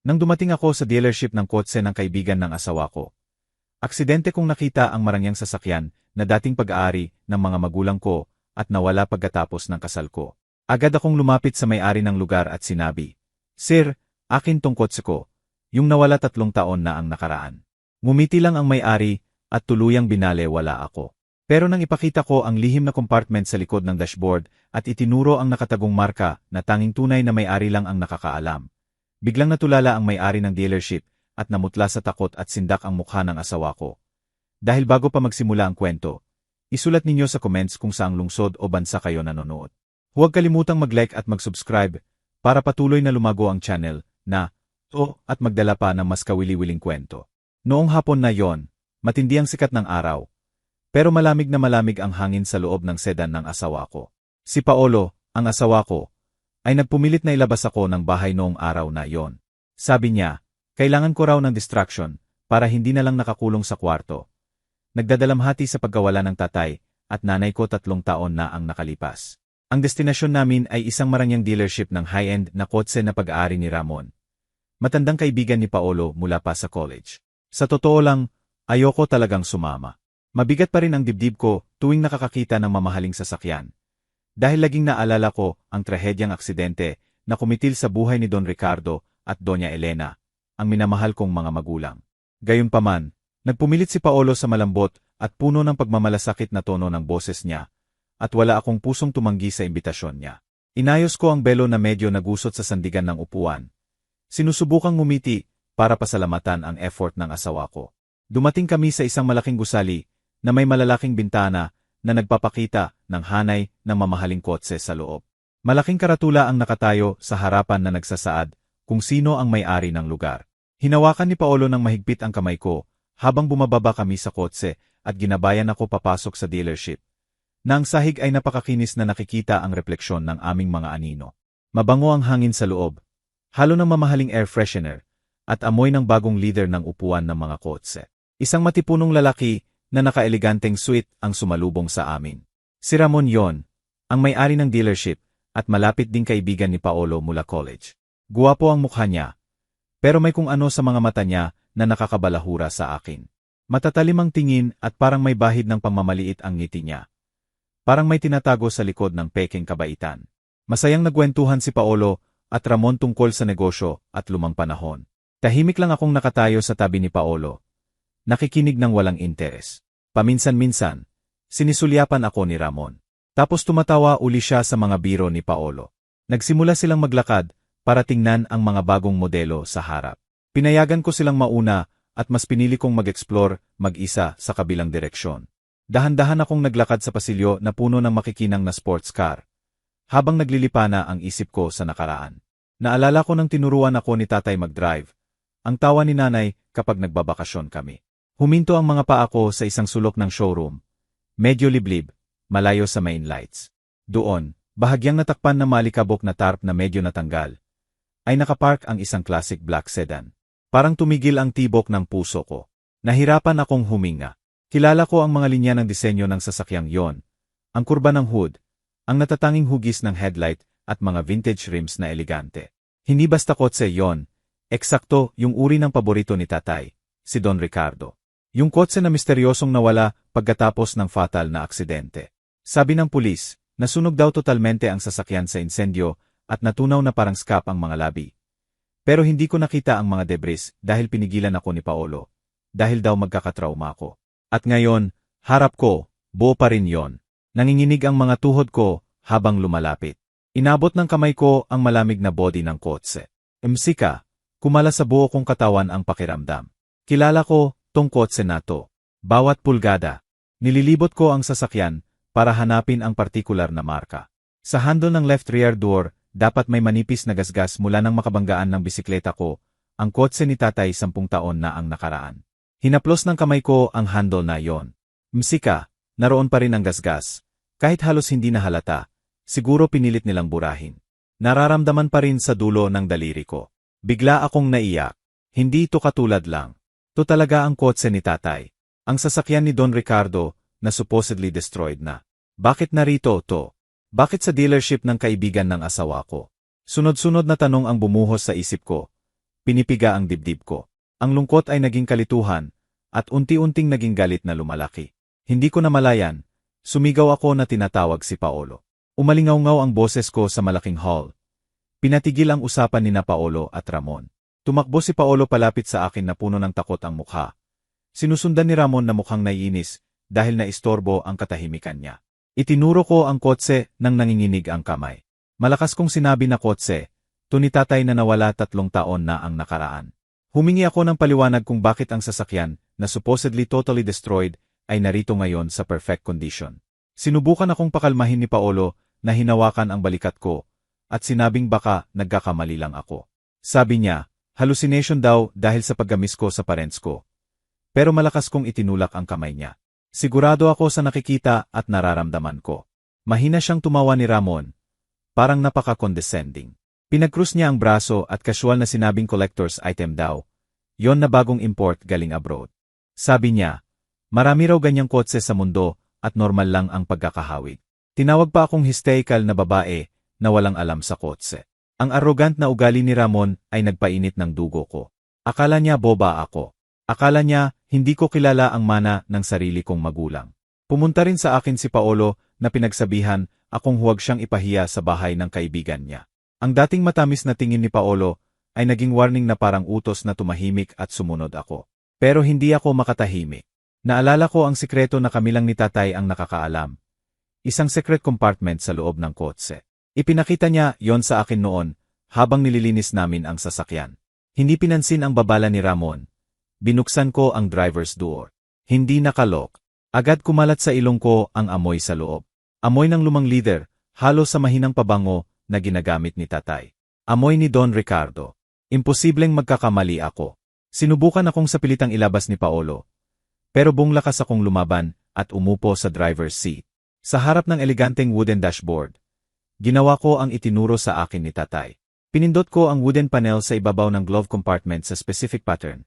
Nang dumating ako sa dealership ng kotse ng kaibigan ng asawa ko, aksidente kong nakita ang marangyang sasakyan na dating pag-aari ng mga magulang ko at nawala pagkatapos ng kasal ko. Agad akong lumapit sa may-ari ng lugar at sinabi, "Sir, akin tong kotse ko, yung nawala 3 taon na ang nakaraan." Ngumiti lang ang may-ari at tuluyang binalewala ako. Pero nang ipakita ko ang lihim na compartment sa likod ng dashboard at itinuro ang nakatagong marka na tanging tunay na may-ari lang ang nakakaalam, biglang natulala ang may-ari ng dealership at namutla sa takot at sindak ang mukha ng asawa ko. Dahil bago pa magsimula ang kwento, isulat ninyo sa comments kung saang lungsod o bansa kayo nanonood. Huwag kalimutang mag-like at mag-subscribe para patuloy na lumago ang channel na at magdala pa ng mas kawili-wiling kwento. Noong hapon na yon, matindi ang sikat ng araw. Pero malamig na malamig ang hangin sa loob ng sedan ng asawa ko. Si Paolo, ang asawa ko, ay nagpumilit na ilabas ako ng bahay noong araw na yon. Sabi niya, kailangan ko raw ng distraction para hindi na lang nakakulong sa kwarto. Nagdadalamhati sa pagkawala ng tatay at nanay ko 3 taon na ang nakalipas. Ang destinasyon namin ay isang marangyang dealership ng high-end na kotse na pag-aari ni Ramon. Matandang kaibigan ni Paolo mula pa sa college. Sa totoo lang, ayoko talagang sumama. Mabigat pa rin ang dibdib ko tuwing nakakakita ng mamahaling sasakyan. Dahil laging naalala ko ang trahedyang aksidente na kumitil sa buhay ni Don Ricardo at Doña Elena, ang minamahal kong mga magulang. Gayunpaman, nagpumilit si Paolo sa malambot at puno ng pagmamalasakit na tono ng boses niya, at wala akong pusong tumanggi sa imbitasyon niya. Inayos ko ang belo na medyo nagusot sa sandigan ng upuan. Sinusubukang ngumiti para pasalamatan ang effort ng asawa ko. Dumating kami sa isang malaking gusali na may malalaking bintana na nagpapakita ng hanay ng mamahaling kotse sa loob. Malaking karatula ang nakatayo sa harapan na nagsasaad kung sino ang may-ari ng lugar. Hinawakan ni Paolo ng mahigpit ang kamay ko habang bumababa kami sa kotse at ginabayan ako papasok sa dealership. Na ang sahig ay napakakinis na nakikita ang refleksyon ng aming mga anino. Mabango ang hangin sa loob, halo ng mamahaling air freshener, at amoy ng bagong leather ng upuan ng mga kotse. Isang matipunong lalaki na nakaeleganteng suite ang sumalubong sa amin. Si Ramon yon, ang may-ari ng dealership, at malapit ding kaibigan ni Paolo mula college. Guwapo ang mukha niya, pero may kung ano sa mga mata niya na nakakabalahura sa akin. Matatalim ang tingin at parang may bahid ng pamamaliit ang ngiti niya. Parang may tinatago sa likod ng peking kabaitan. Masayang nagwentuhan si Paolo at Ramon tungkol sa negosyo at lumang panahon. Tahimik lang akong nakatayo sa tabi ni Paolo. Nakikinig ng walang interes. Paminsan-minsan, sinisulyapan ako ni Ramon. Tapos tumatawa uli siya sa mga biro ni Paolo. Nagsimula silang maglakad para tingnan ang mga bagong modelo sa harap. Pinayagan ko silang mauna at mas pinili kong mag-explore mag-isa sa kabilang direksyon. Dahan-dahan akong naglakad sa pasilyo na puno ng makikinang na sports car. Habang naglilipana ang isip ko sa nakaraan. Naalala ko nang tinuruan ako ni tatay mag-drive. Ang tawa ni nanay kapag nagbabakasyon kami. Huminto ang mga paa ko sa isang sulok ng showroom. Medyo liblib, malayo sa main lights. Doon, bahagyang natakpan na malikabok na tarp na medyo natanggal, ay nakapark ang isang classic black sedan. Parang tumigil ang tibok ng puso ko. Nahirapan akong huminga. Kilala ko ang mga linya ng disenyo ng sasakyang yon, ang kurba ng hood, ang natatanging hugis ng headlight at mga vintage rims na elegante. Hindi basta kotse yon, eksakto yung uri ng paborito ni tatay, si Don Ricardo. Yung kotse na misteryosong nawala pagkatapos ng fatal na aksidente. Sabi ng pulis, nasunog daw totalmente ang sasakyan sa insendyo at natunaw na parang scap ang mga labi. Pero hindi ko nakita ang mga debris dahil pinigilan ako ni Paolo, dahil daw magkakatrauma ako. At ngayon, harap ko, buo pa rin yon. Nanginginig ang mga tuhod ko habang lumalapit. Inabot ng kamay ko ang malamig na body ng kotse. Msika, kumala sa buo kong katawan ang pakiramdam. Kilala ko tong kotse na to. Bawat pulgada. Nililibot ko ang sasakyan para hanapin ang partikular na marka. Sa handle ng left rear door, dapat may manipis na gasgas mula nang makabanggaan ng bisikleta ko. Ang kotse ni tatay 10 taon na ang nakaraan. Hinaplos ng kamay ko ang handle na yon. Msika, naroon pa rin ang gasgas. Kahit halos hindi na halata, siguro pinilit nilang burahin. Nararamdaman pa rin sa dulo ng daliri ko. Bigla akong naiyak. Hindi ito katulad lang. Ito talaga ang kotse ni tatay. Ang sasakyan ni Don Ricardo na supposedly destroyed na. Bakit narito to? Bakit sa dealership ng kaibigan ng asawa ko? Sunod-sunod na tanong ang bumuhos sa isip ko. pinipiga ang dibdib ko. Ang lungkot ay naging kalituhan, at unti-unting naging galit na lumalaki. Hindi ko namalayan, sumigaw ako na tinatawag si Paolo. Umalingaw-ngaw ang boses ko sa malaking hall. Pinatigil ang usapan ni Paolo at Ramon. Tumakbo si Paolo palapit sa akin na puno ng takot ang mukha. Sinusundan ni Ramon na mukhang naiinis dahil naistorbo ang katahimikan niya. Itinuro ko ang kotse nang nanginginig ang kamay. Malakas kong sinabi na kotse, to ni tatay na nawala 3 taon na ang nakaraan. Humingi ako ng paliwanag kung bakit ang sasakyan, na supposedly totally destroyed, ay narito ngayon sa perfect condition. Sinubukan akong pakalmahin ni Paolo na hinawakan ang balikat ko, at sinabing baka nagkakamali lang ako. Sabi niya, hallucination daw dahil sa paggamis ko sa parents ko. Pero malakas kong itinulak ang kamay niya. Sigurado ako sa nakikita at nararamdaman ko. Mahina siyang tumawa ni Ramon. Parang napaka-condescending. Pinagkrus niya ang braso at casual na sinabing collector's item daw. Yon na bagong import galing abroad. Sabi niya, marami raw ganyang kotse sa mundo at normal lang ang pagkakahawig. Tinawag pa akong hysterical na babae na walang alam sa kotse. Ang arrogant na ugali ni Ramon ay nagpainit ng dugo ko. Akala niya boba ako. Akala niya hindi ko kilala ang mana ng sarili kong magulang. Pumunta rin sa akin si Paolo na pinagsabihan akong huwag siyang ipahiya sa bahay ng kaibigan niya. Ang dating matamis na tingin ni Paolo ay naging warning na parang utos na tumahimik at sumunod ako. Pero hindi ako makatahimik. Naalala ko ang sikreto na kami lang ni tatay ang nakakaalam. Isang secret compartment sa loob ng kotse. Ipinakita niya yon sa akin noon habang nililinis namin ang sasakyan. Hindi pinansin ang babala ni Ramon. Binuksan ko ang driver's door. Hindi nakalok. Agad kumalat sa ilong ko ang amoy sa loob. Amoy ng lumang leather, halos sa mahinang pabango na ginagamit ni tatay. Amoy ni Don Ricardo. Imposibleng magkakamali ako. Sinubukan akong sapilitang ilabas ni Paolo. Pero buong lakas akong lumaban at umupo sa driver's seat. Sa harap ng eleganteng wooden dashboard. Ginawa ko ang itinuro sa akin ni tatay. Pinindot ko ang wooden panel sa ibabaw ng glove compartment sa specific pattern.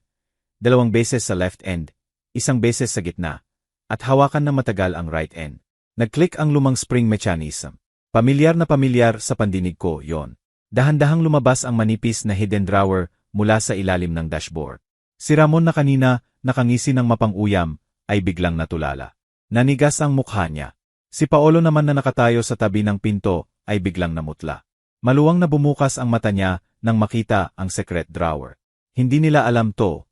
2 beses sa left end, 1 beses sa gitna, at hawakan ng matagal ang right end. Nag-click ang lumang spring mechanism. Pamilyar na pamilyar sa pandinig ko yon. Dahan-dahang lumabas ang manipis na hidden drawer mula sa ilalim ng dashboard. Si Ramon na kanina nakangisi ng mapang-uyam ay biglang natulala. Nanigas ang mukha niya. Si Paolo naman na nakatayo sa tabi ng pinto ay biglang namutla. Maluwang na bumukas ang mata niya nang makita ang secret drawer. Hindi nila alam to.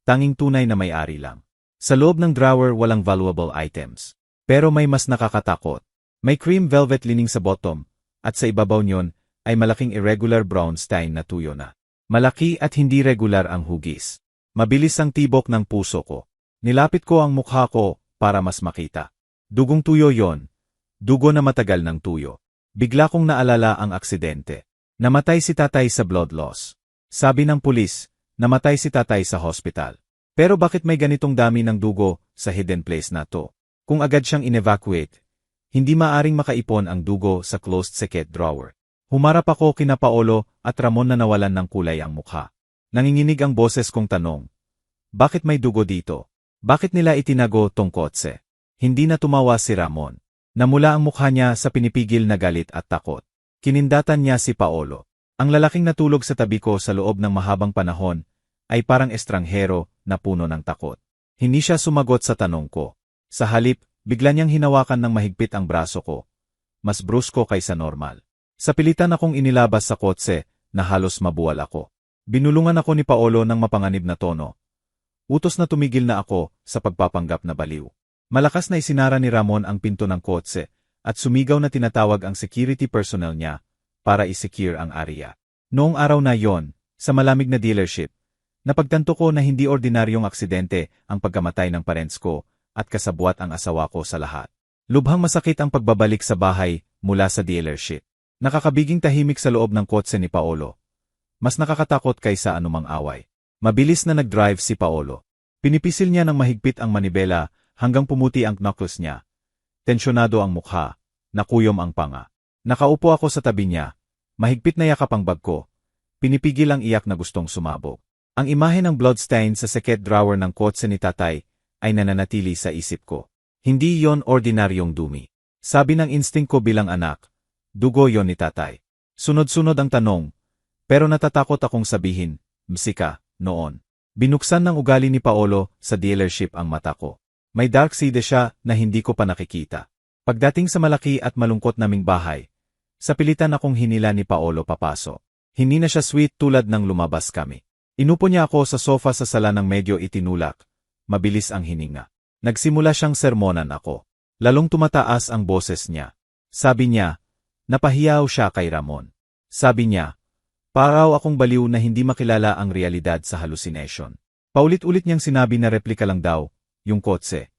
Tanging tunay na may-ari lang. Sa loob ng drawer walang valuable items. Pero may mas nakakatakot. May cream velvet lining sa bottom, at sa ibabaw niyon ay malaking irregular brown stain na tuyo na. Malaki at hindi regular ang hugis. Mabilis ang tibok ng puso ko. Nilapit ko ang mukha ko para mas makita. Dugong tuyo yon. Dugo na matagal ng tuyo. Bigla kong naalala ang aksidente. Namatay si tatay sa blood loss. Sabi ng pulis, namatay si tatay sa hospital. Pero bakit may ganitong dami ng dugo sa hidden place na to? Kung agad siyang in-evacuate, hindi maaring makaipon ang dugo sa closed secret drawer. Humarap ako kina Paolo at Ramon na nawalan ng kulay ang mukha. Nanginginig ang boses kong tanong. Bakit may dugo dito? Bakit nila itinago tong kotse? Hindi na tumawa si Ramon. Namula ang mukha niya sa pinipigil na galit at takot. Kinindatan niya si Paolo. Ang lalaking natulog sa tabi ko sa loob ng mahabang panahon ay parang estranghero na puno ng takot. Hindi siya sumagot sa tanong ko. Sa halip, bigla niyang hinawakan ng mahigpit ang braso ko. Mas brusko kaysa normal. Sa pilitan akong inilabas sa kotse na halos mabuwal ako. Binulungan ako ni Paolo ng mapanganib na tono. Utos na tumigil na ako sa pagpapanggap na baliw. Malakas na isinara ni Ramon ang pinto ng kotse at sumigaw na tinatawag ang security personnel niya para i-secure ang area. Noong araw na yon, sa malamig na dealership, napagtanto ko na hindi ordinaryong aksidente ang pagkamatay ng parents ko at kasabwat ang asawa ko sa lahat. Lubhang masakit ang pagbabalik sa bahay mula sa dealership. Nakakabiging tahimik sa loob ng kotse ni Paolo. Mas nakakatakot kaysa anumang away. Mabilis na nag-drive si Paolo. Pinipisil niya ng mahigpit ang manibela hanggang pumuti ang knuckles niya. Tensyonado ang mukha, nakuyom ang panga. Nakaupo ako sa tabi niya, mahigpit na yakap ang bag ko. Pinipigil ang iyak na gustong sumabog. Ang imahe ng bloodstain sa secret drawer ng kotse ni tatay ay nananatili sa isip ko. Hindi yon ordinaryong dumi. Sabi ng instinct ko bilang anak, dugo yon ni tatay. Sunod-sunod ang tanong, pero natatakot akong sabihin, Msika, noon. Binuksan ng ugali ni Paolo sa dealership ang mata ko. May dark side siya na hindi ko pa nakikita. Pagdating sa malaki at malungkot naming bahay, sa pilitan akong hinila ni Paolo papasok. Hindi na siya sweet tulad ng lumabas kami. Inupo niya ako sa sofa sa sala ng medyo itinulak. Mabilis ang hininga. Nagsimula siyang sermonan ako. Lalong tumataas ang boses niya. Sabi niya, napahiyaw siya kay Ramon. Sabi niya, paraw akong baliw na hindi makilala ang realidad sa hallucination. Paulit-ulit niyang sinabi na replika lang daw, yung kotse.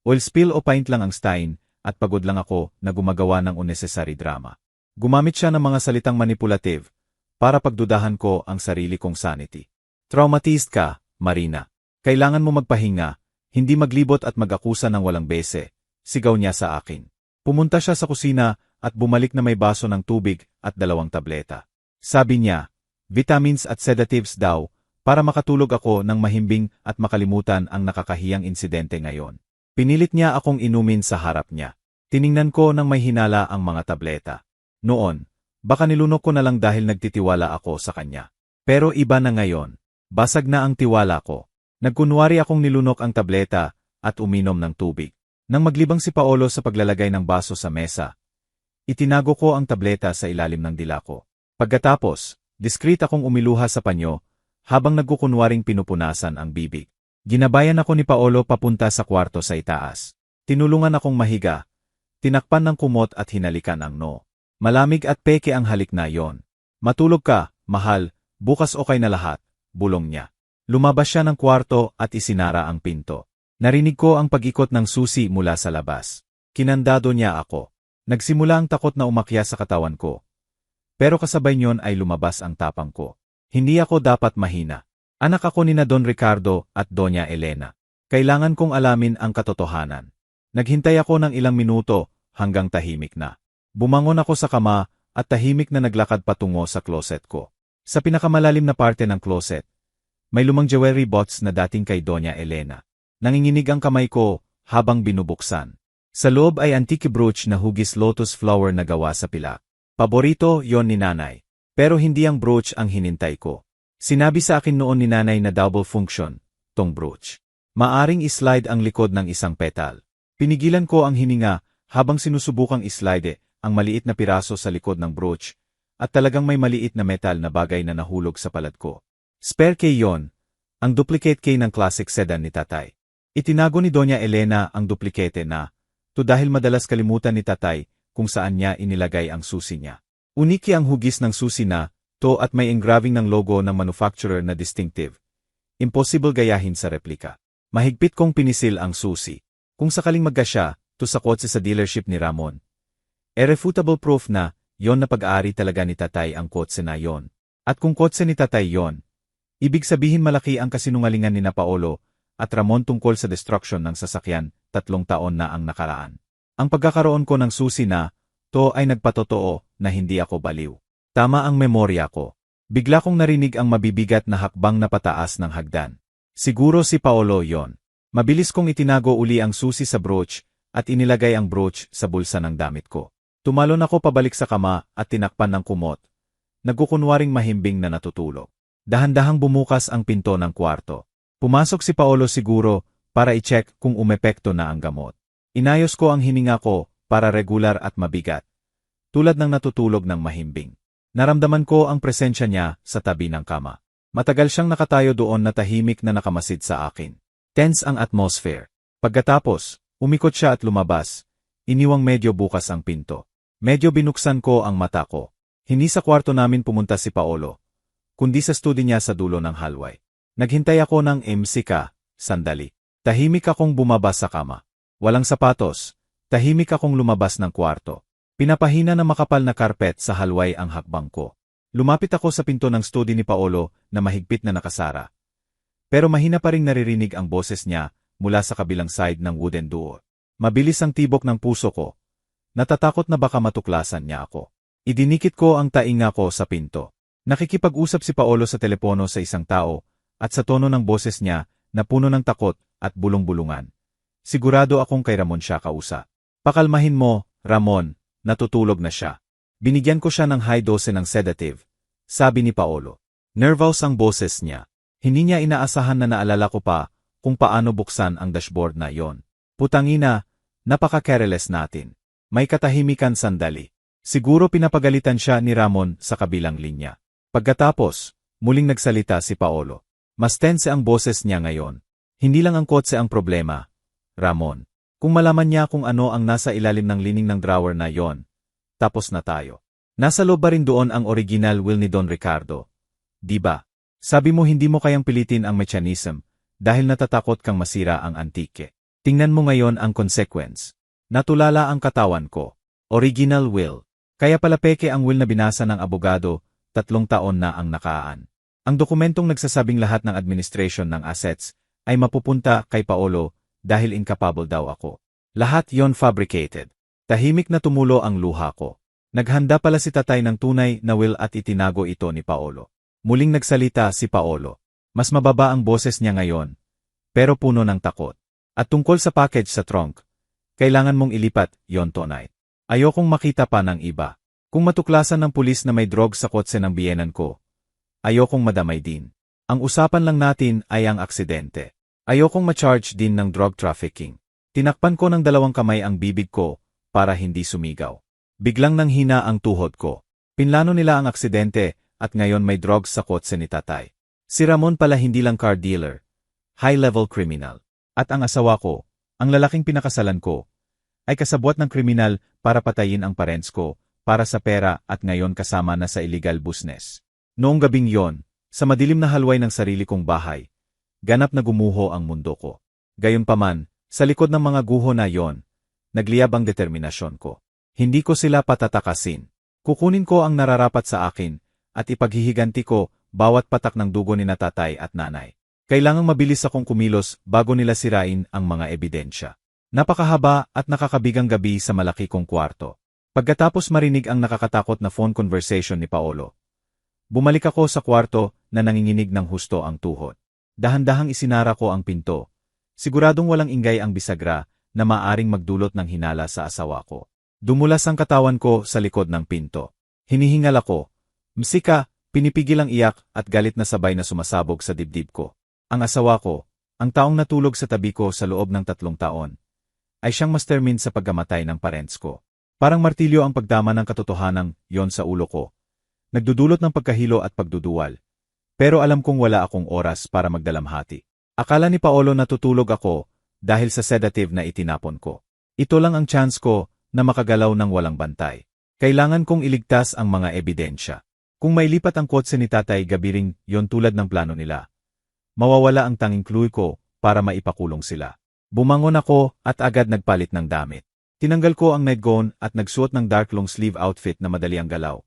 Oil spill o paint lang ang stain, at pagod lang ako na gumagawa ng unnecessary drama. Gumamit siya ng mga salitang manipulative, para pagdudahan ko ang sarili kong sanity. Traumatized ka, Marina. Kailangan mo magpahinga, hindi maglibot at mag-akusa ng walang bese, sigaw niya sa akin. Pumunta siya sa kusina at bumalik na may baso ng tubig at 2 tableta. Sabi niya, vitamins at sedatives daw, para makatulog ako ng mahimbing at makalimutan ang nakakahiyang insidente ngayon. Pinilit niya akong inumin sa harap niya. Tiningnan ko nang may hinala ang mga tableta. Noon, baka nilunok ko na lang dahil nagtitiwala ako sa kanya. Pero iba na ngayon. Basag na ang tiwala ko. Nagkunwari akong nilunok ang tableta at uminom ng tubig. Nang maglibang si Paolo sa paglalagay ng baso sa mesa, itinago ko ang tableta sa ilalim ng dila ko. Pagkatapos, diskret akong umiluha sa panyo, habang nagkukunwaring pinupunasan ang bibig. Ginabayan ako ni Paolo papunta sa kwarto sa itaas. Tinulungan akong mahiga. Tinakpan ng kumot at hinalikan ang no. Malamig at peke ang halik na yon. Matulog ka, mahal, bukas okay na lahat, bulong niya. Lumabas siya ng kwarto at isinara ang pinto. Narinig ko ang pag-ikot ng susi mula sa labas. Kinandado niya ako. Nagsimula ang takot na umakyat sa katawan ko. Pero kasabay niyon ay lumabas ang tapang ko. Hindi ako dapat mahina. Anak ako ni na Don Ricardo at Doña Elena. Kailangan kong alamin ang katotohanan. Naghintay ako ng ilang minuto hanggang tahimik na. Bumangon ako sa kama at tahimik na naglakad patungo sa closet ko. Sa pinakamalalim na parte ng closet, may lumang jewelry box na dating kay Doña Elena. Nanginginig ang kamay ko habang binubuksan. Sa loob ay antique brooch na hugis lotus flower na gawa sa pilak. Paborito yon ni nanay. Pero hindi ang brooch ang hinintay ko. Sinabi sa akin noon ni nanay na double function, tong brooch. Maaring islide ang likod ng isang petal. Pinigilan ko ang hininga habang sinusubukang islide ang maliit na piraso sa likod ng brooch at talagang may maliit na metal na bagay na nahulog sa palad ko. Spare key yon, ang duplicate key ng classic sedan ni tatay. Itinago ni Doña Elena ang duplikete na, to dahil madalas kalimutan ni tatay kung saan niya inilagay ang susi niya. Uniki ang hugis ng susi na, to at may engraving ng logo ng manufacturer na distinctive. Impossible gayahin sa replika. Mahigpit kong pinisil ang susi. Kung sakaling magkasya, to sa kotse sa dealership ni Ramon. Irrefutable proof na, yon na pag-aari talaga ni tatay ang kotse na yon. At kung kotse ni tatay yon, ibig sabihin malaki ang kasinungalingan ni na Paolo at Ramon tungkol sa destruction ng sasakyan 3 taon na ang nakaraan. Ang pagkakaroon ko ng susi na, to ay nagpatotoo na hindi ako baliw. Tama ang memorya ko. Bigla kong narinig ang mabibigat na hakbang na pataas ng hagdan. Siguro si Paolo yon. Mabilis kong itinago uli ang susi sa brooch at inilagay ang brooch sa bulsa ng damit ko. Tumalon ako pabalik sa kama at tinakpan ng kumot. Nagkukunwaring mahimbing na natutulog. Dahan-dahang bumukas ang pinto ng kwarto. Pumasok si Paolo siguro para i-check kung umepekto na ang gamot. Inayos ko ang hininga ko para regular at mabigat, tulad ng natutulog ng mahimbing. Naramdaman ko ang presensya niya sa tabi ng kama. Matagal siyang nakatayo doon na tahimik na nakamasid sa akin. Tense ang atmosphere. Pagkatapos, umikot siya at lumabas. Iniwang medyo bukas ang pinto. Medyo binuksan ko ang mata ko. Hindi sa kwarto namin pumunta si Paolo, kundi sa studio niya sa dulo ng hallway. Naghintay ako ng Msika, sandali. Tahimik akong bumaba sa kama. Walang sapatos. Tahimik akong lumabas ng kwarto. Pinapahina ng makapal na karpet sa hallway ang hakbang ko. Lumapit ako sa pinto ng studio ni Paolo na mahigpit na nakasara. Pero mahina pa ring naririnig ang boses niya mula sa kabilang side ng wooden door. Mabilis ang tibok ng puso ko. Natatakot na baka matuklasan niya ako. Idinikit ko ang tainga ko sa pinto. Nakikipag-usap si Paolo sa telepono sa isang tao at sa tono ng boses niya na puno ng takot at bulong-bulungan. Sigurado akong kay Ramon siya kausap. Pakalmahin mo, Ramon, natutulog na siya. Binigyan ko siya ng high dose ng sedative, sabi ni Paolo. Nervous ang boses niya. Hindi niya inaasahan na naalala ko pa kung paano buksan ang dashboard na yon. Putangina, napaka-careless natin. May katahimikan sandali. Siguro pinapagalitan siya ni Ramon sa kabilang linya. Pagkatapos, muling nagsalita si Paolo. Mas tense ang boses niya ngayon. Hindi lang ang kotse ang problema, Ramon. Kung malaman niya kung ano ang nasa ilalim ng lining ng drawer na yon, tapos na tayo. Nasa loob ba rin doon ang original will ni Don Ricardo? Diba? Sabi mo hindi mo kayang pilitin ang mechanism dahil natatakot kang masira ang antike. Tingnan mo ngayon ang consequence. Natulala ang katawan ko. Original will. Kaya pala peke ang will na binasa ng abogado, 3 taon na ang nakaan. Ang dokumentong nagsasabing lahat ng administration ng assets ay mapupunta kay Paolo dahil incapable daw ako. Lahat yon fabricated. Tahimik na tumulo ang luha ko. Naghanda pala si tatay ng tunay na will at itinago ito ni Paolo. Muling nagsalita si Paolo. Mas mababa ang boses niya ngayon, pero puno ng takot. At tungkol sa package sa trunk, kailangan mong ilipat yon tonight. Ayokong makita pa ng iba. Kung matuklasan ng pulis na may drug sa kotse ng biyenan ko, ayokong madamay din. Ang usapan lang natin ay ang aksidente. Ayokong ma-charge din ng drug trafficking. Tinakpan ko ng 2 kamay ang bibig ko para hindi sumigaw. Biglang nanghina ang tuhod ko. Pinlano nila ang aksidente at ngayon may drugs sa kotse ni tatay. Si Ramon pala hindi lang car dealer, high-level criminal. At ang asawa ko, ang lalaking pinakasalan ko, ay kasabwat ng kriminal para patayin ang parents ko para sa pera at ngayon kasama na sa illegal business. Noong gabing yon, sa madilim na halway ng sarili kong bahay, ganap na gumuho ang mundo ko. Gayunpaman, sa likod ng mga guho na yon, nagliyab ang determinasyon ko. Hindi ko sila patatakasin. Kukunin ko ang nararapat sa akin at ipaghihiganti ko bawat patak ng dugo ni tatay at nanay. Kailangang mabilis akong kumilos bago nila sirain ang mga ebidensya. Napakahaba at nakakabigang gabi sa malaki kong kwarto. Pagkatapos marinig ang nakakatakot na phone conversation ni Paolo, bumalik ako sa kwarto na nanginginig ng husto ang tuhod. Dahan-dahang isinara ko ang pinto. Siguradong walang ingay ang bisagra na maaring magdulot ng hinala sa asawa ko. Dumulas ang katawan ko sa likod ng pinto. Hinihingal ako. Msika, pinipigil ang iyak at galit na sabay na sumasabog sa dibdib ko. Ang asawa ko, ang taong natulog sa tabi ko sa loob ng 3 taon, ay siyang mastermind sa pagkamatay ng parents ko. Parang martilyo ang pagdama ng katotohanang yon sa ulo ko. Nagdudulot ng pagkahilo at pagduduwal. Pero alam kong wala akong oras para magdalamhati. Akala ni Paolo na tutulog ako dahil sa sedative na itinapon ko. Ito lang ang chance ko na makagalaw ng walang bantay. Kailangan kong iligtas ang mga ebidensya. Kung mailipat ang kotse ni tatay gabiring yon tulad ng plano nila, mawawala ang tanging clue ko para maipakulong sila. Bumangon ako at agad nagpalit ng damit. Tinanggal ko ang nightgown at nagsuot ng dark long sleeve outfit na madali ang galaw,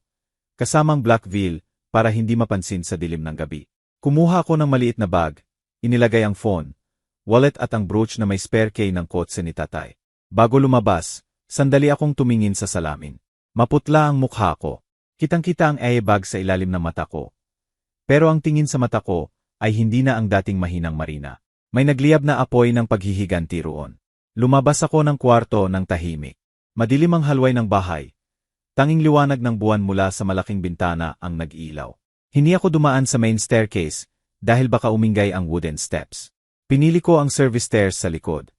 kasamang black veil para hindi mapansin sa dilim ng gabi. Kumuha ako ng maliit na bag, inilagay ang phone, wallet at ang brooch na may spare key ng kotse ni tatay. Bago lumabas, sandali akong tumingin sa salamin. Maputla ang mukha ko. Kitang-kita ang airbag sa ilalim ng mata ko. Pero ang tingin sa mata ko ay hindi na ang dating mahinang Marina. May nagliyab na apoy ng paghihiganti roon. Lumabas ako ng kwarto ng tahimik. Madilim ang halway ng bahay. Tanging liwanag ng buwan mula sa malaking bintana ang nag-ilaw. Hindi ako dumaan sa main staircase dahil baka umingay ang wooden steps. Pinili ko ang service stairs sa likod,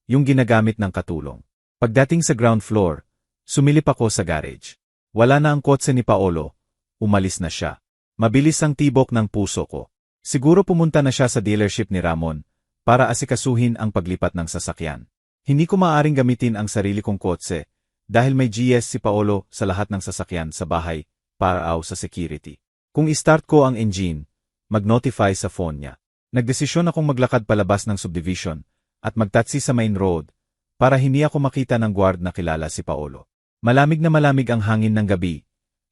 yung ginagamit ng katulong. Pagdating sa ground floor, sumilip ako sa garage. Wala na ang kotse ni Paolo, umalis na siya. Mabilis ang tibok ng puso ko. Siguro pumunta na siya sa dealership ni Ramon para asikasuhin ang paglipat ng sasakyan. Hindi ko maaaring gamitin ang sarili kong kotse dahil may GS si Paolo sa lahat ng sasakyan sa bahay para sa security. Kung i-start ko ang engine, mag-notify sa phone niya. Nagdesisyon akong maglakad palabas ng subdivision at magtaksi sa main road para hindi ako makita ng guard na kilala si Paolo. Malamig na malamig ang hangin ng gabi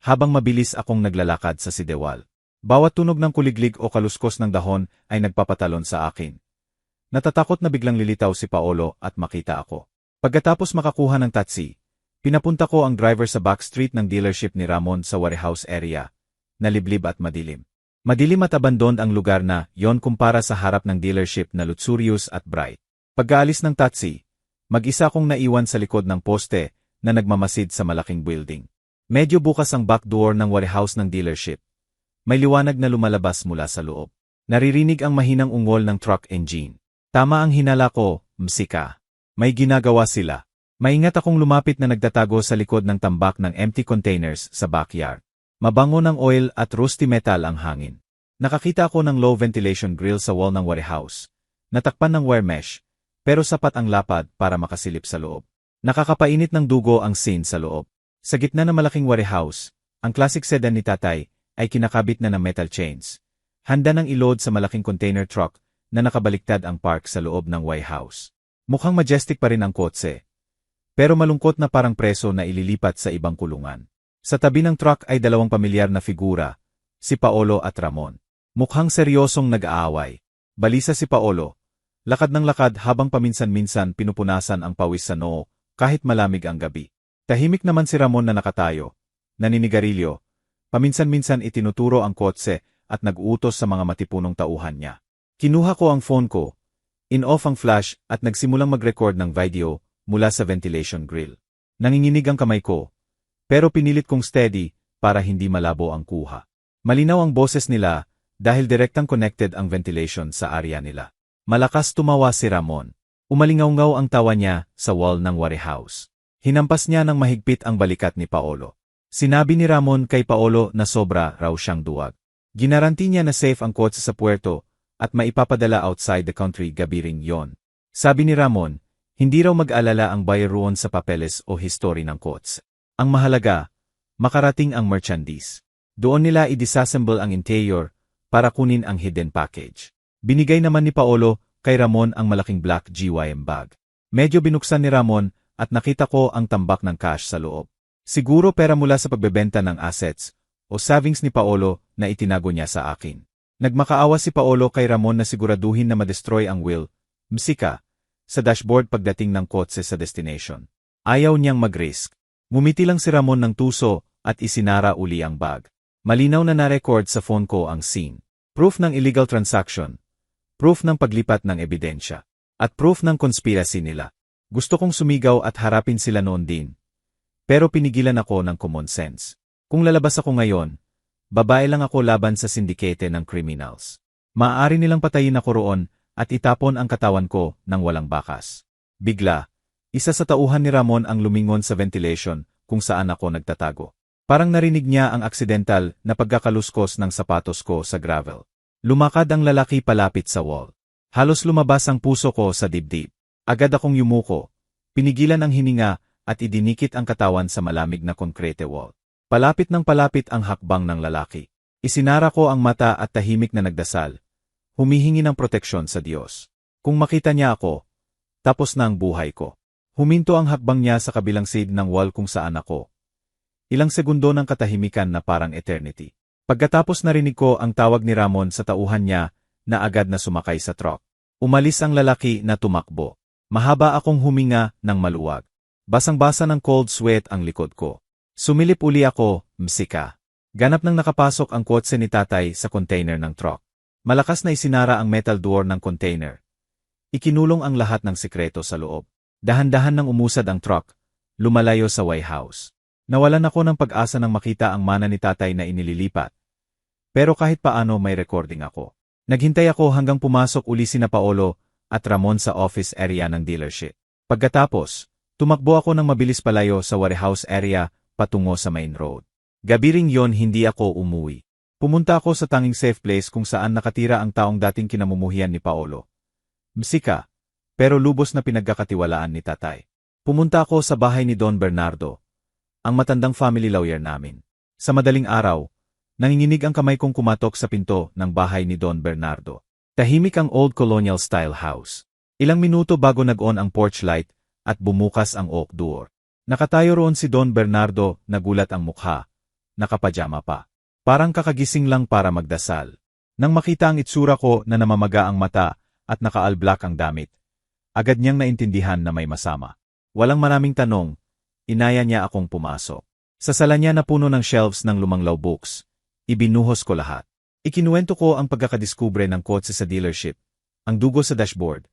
habang mabilis akong naglalakad sa sidewal. Bawat tunog ng kuliglig o kaluskos ng dahon ay nagpapatalon sa akin. Natatakot na biglang lilitaw si Paolo at makita ako. Pagkatapos makakuha ng taxi, pinapunta ko ang driver sa backstreet ng dealership ni Ramon sa warehouse area, na liblib at madilim. Madilim at abandoned ang lugar na yon kumpara sa harap ng dealership na luxurious at bright. Pagkaalis ng taxi, mag-isa kong naiwan sa likod ng poste na nagmamasid sa malaking building. Medyo bukas ang back door ng warehouse ng dealership, May liwanag na lumalabas mula sa loob. Naririnig ang mahinang ungol ng truck engine. Tama ang hinala ko, msika. May ginagawa sila. Maingat akong lumapit na nagtatago sa likod ng tambak ng empty containers sa backyard. Mabango ng oil at rusty metal ang hangin. Nakakita ako ng low ventilation grill sa wall ng warehouse. Natakpan ng wire mesh, pero sapat ang lapad para makasilip sa loob. Nakakapainit ng dugo ang scene sa loob. Sa gitna ng malaking warehouse, ang classic sedan ni tatay ay kinakabit na ng metal chains. Handa ng i-load sa malaking container truck na nakabaliktad ang park sa loob ng warehouse. Mukhang majestic pa rin ang kotse. Pero malungkot na parang preso na ililipat sa ibang kulungan. Sa tabi ng truck ay dalawang pamilyar na figura, si Paolo at Ramon. Mukhang seryosong nag-aaway. Balisa si Paolo. Lakad ng lakad habang paminsan-minsan pinupunasan ang pawis sa noo kahit malamig ang gabi. Tahimik naman si Ramon na nakatayo, naninigarilyo. Paminsan-minsan itinuturo ang kotse at nag-uutos sa mga matipunong tauhan niya. Kinuha ko ang phone ko, in-off ang flash at nagsimulang mag-record ng video mula sa ventilation grill. Nanginginig ang kamay ko, pero pinilit kong steady para hindi malabo ang kuha. Malinaw ang boses nila dahil direktang connected ang ventilation sa area nila. Malakas tumawa si Ramon. Umalingaw-ngaw ang tawa niya sa wall ng warehouse. Hinampas niya ng mahigpit ang balikat ni Paolo. Sinabi ni Ramon kay Paolo na sobra raw siyang duwag. Ginaranti niya na safe ang kotse sa puerto at maipapadala outside the country gabi ring yon. Sabi ni Ramon, hindi raw mag-alala ang buyer roon sa papeles o history ng kotse. Ang mahalaga, makarating ang merchandise. Doon nila i-disassemble ang interior para kunin ang hidden package. Binigay naman ni Paolo kay Ramon ang malaking black GYM bag. Medyo binuksan ni Ramon at nakita ko ang tambak ng cash sa loob. Siguro pera mula sa pagbebenta ng assets o savings ni Paolo na itinago niya sa akin. Nagmakaawa si Paolo kay Ramon na siguraduhin na madestroy ang wheel, msika, sa dashboard pagdating ng kotse sa destination. Ayaw niyang mag-risk. Ngumiti lang si Ramon ng tuso at isinara uli ang bag. Malinaw na na-record sa phone ko ang scene. Proof ng illegal transaction. Proof ng paglipat ng ebidensya. At proof ng conspiracy nila. Gusto kong sumigaw at harapin sila noon din. Pero pinigilan ako ng common sense. Kung lalabas ako ngayon, babae lang ako laban sa sindikete ng criminals. Maaari nilang patayin ako roon at itapon ang katawan ko ng walang bakas. Bigla, isa sa tauhan ni Ramon ang lumingon sa ventilation kung saan ako nagtatago. Parang narinig niya ang aksidental na pagkakaluskos ng sapatos ko sa gravel. Lumakad ang lalaki palapit sa wall. Halos lumabas ang puso ko sa dibdib. Agad akong yumuko, pinigilan ang hininga at idinikit ang katawan sa malamig na konkrete wall. Palapit ng palapit ang hakbang ng lalaki. Isinara ko ang mata at tahimik na nagdasal. Humihingi ng proteksyon sa Diyos. Kung makita niya ako, tapos na ang buhay ko. Huminto ang hakbang niya sa kabilang side ng wall kung saan ako. Ilang segundo ng katahimikan na parang eternity. Pagkatapos narinig ko ang tawag ni Ramon sa tauhan niya na agad na sumakay sa truck. Umalis ang lalaki na tumakbo. Mahaba akong huminga ng maluwag. Basang-basa ng cold sweat ang likod ko. Sumilip uli ako, msika. Ganap nang nakapasok ang kotse ni tatay sa container ng truck. Malakas na isinara ang metal door ng container. Ikinulong ang lahat ng sikreto sa loob. Dahan-dahan nang umusad ang truck, lumalayo sa warehouse. Nawalan ako ng pag-asa nang makita ang mana ni tatay na inililipat. Pero kahit paano may recording ako. Naghintay ako hanggang pumasok uli sina Paolo at Ramon sa office area ng dealership. Pagkatapos, tumakbo ako ng mabilis palayo sa warehouse area patungo sa main road. Gabi ring yon hindi ako umuwi. Pumunta ako sa tanging safe place kung saan nakatira ang taong dating kinamumuhian ni Paolo. Msika, pero lubos na pinagkakatiwalaan ni tatay. Pumunta ako sa bahay ni Don Bernardo, ang matandang family lawyer namin. Sa madaling araw, nanginginig ang kamay kong kumatok sa pinto ng bahay ni Don Bernardo. Tahimik ang old colonial style house. Ilang minuto bago nag-on ang porch light at bumukas ang oak door. Nakatayo roon si Don Bernardo, nagulat ang mukha. Nakapajama pa. Parang kakagising lang para magdasal. Nang makita ang itsura ko na namamaga ang mata at naka-all-black ang damit, agad niyang naintindihan na may masama. Walang maraming tanong, inaya niya akong pumasok. Sa sala niya na puno ng shelves ng lumang law books, ibinuhos ko lahat. Ikinuwento ko ang pagkakadiskubre ng kotse sa dealership, ang dugo sa dashboard,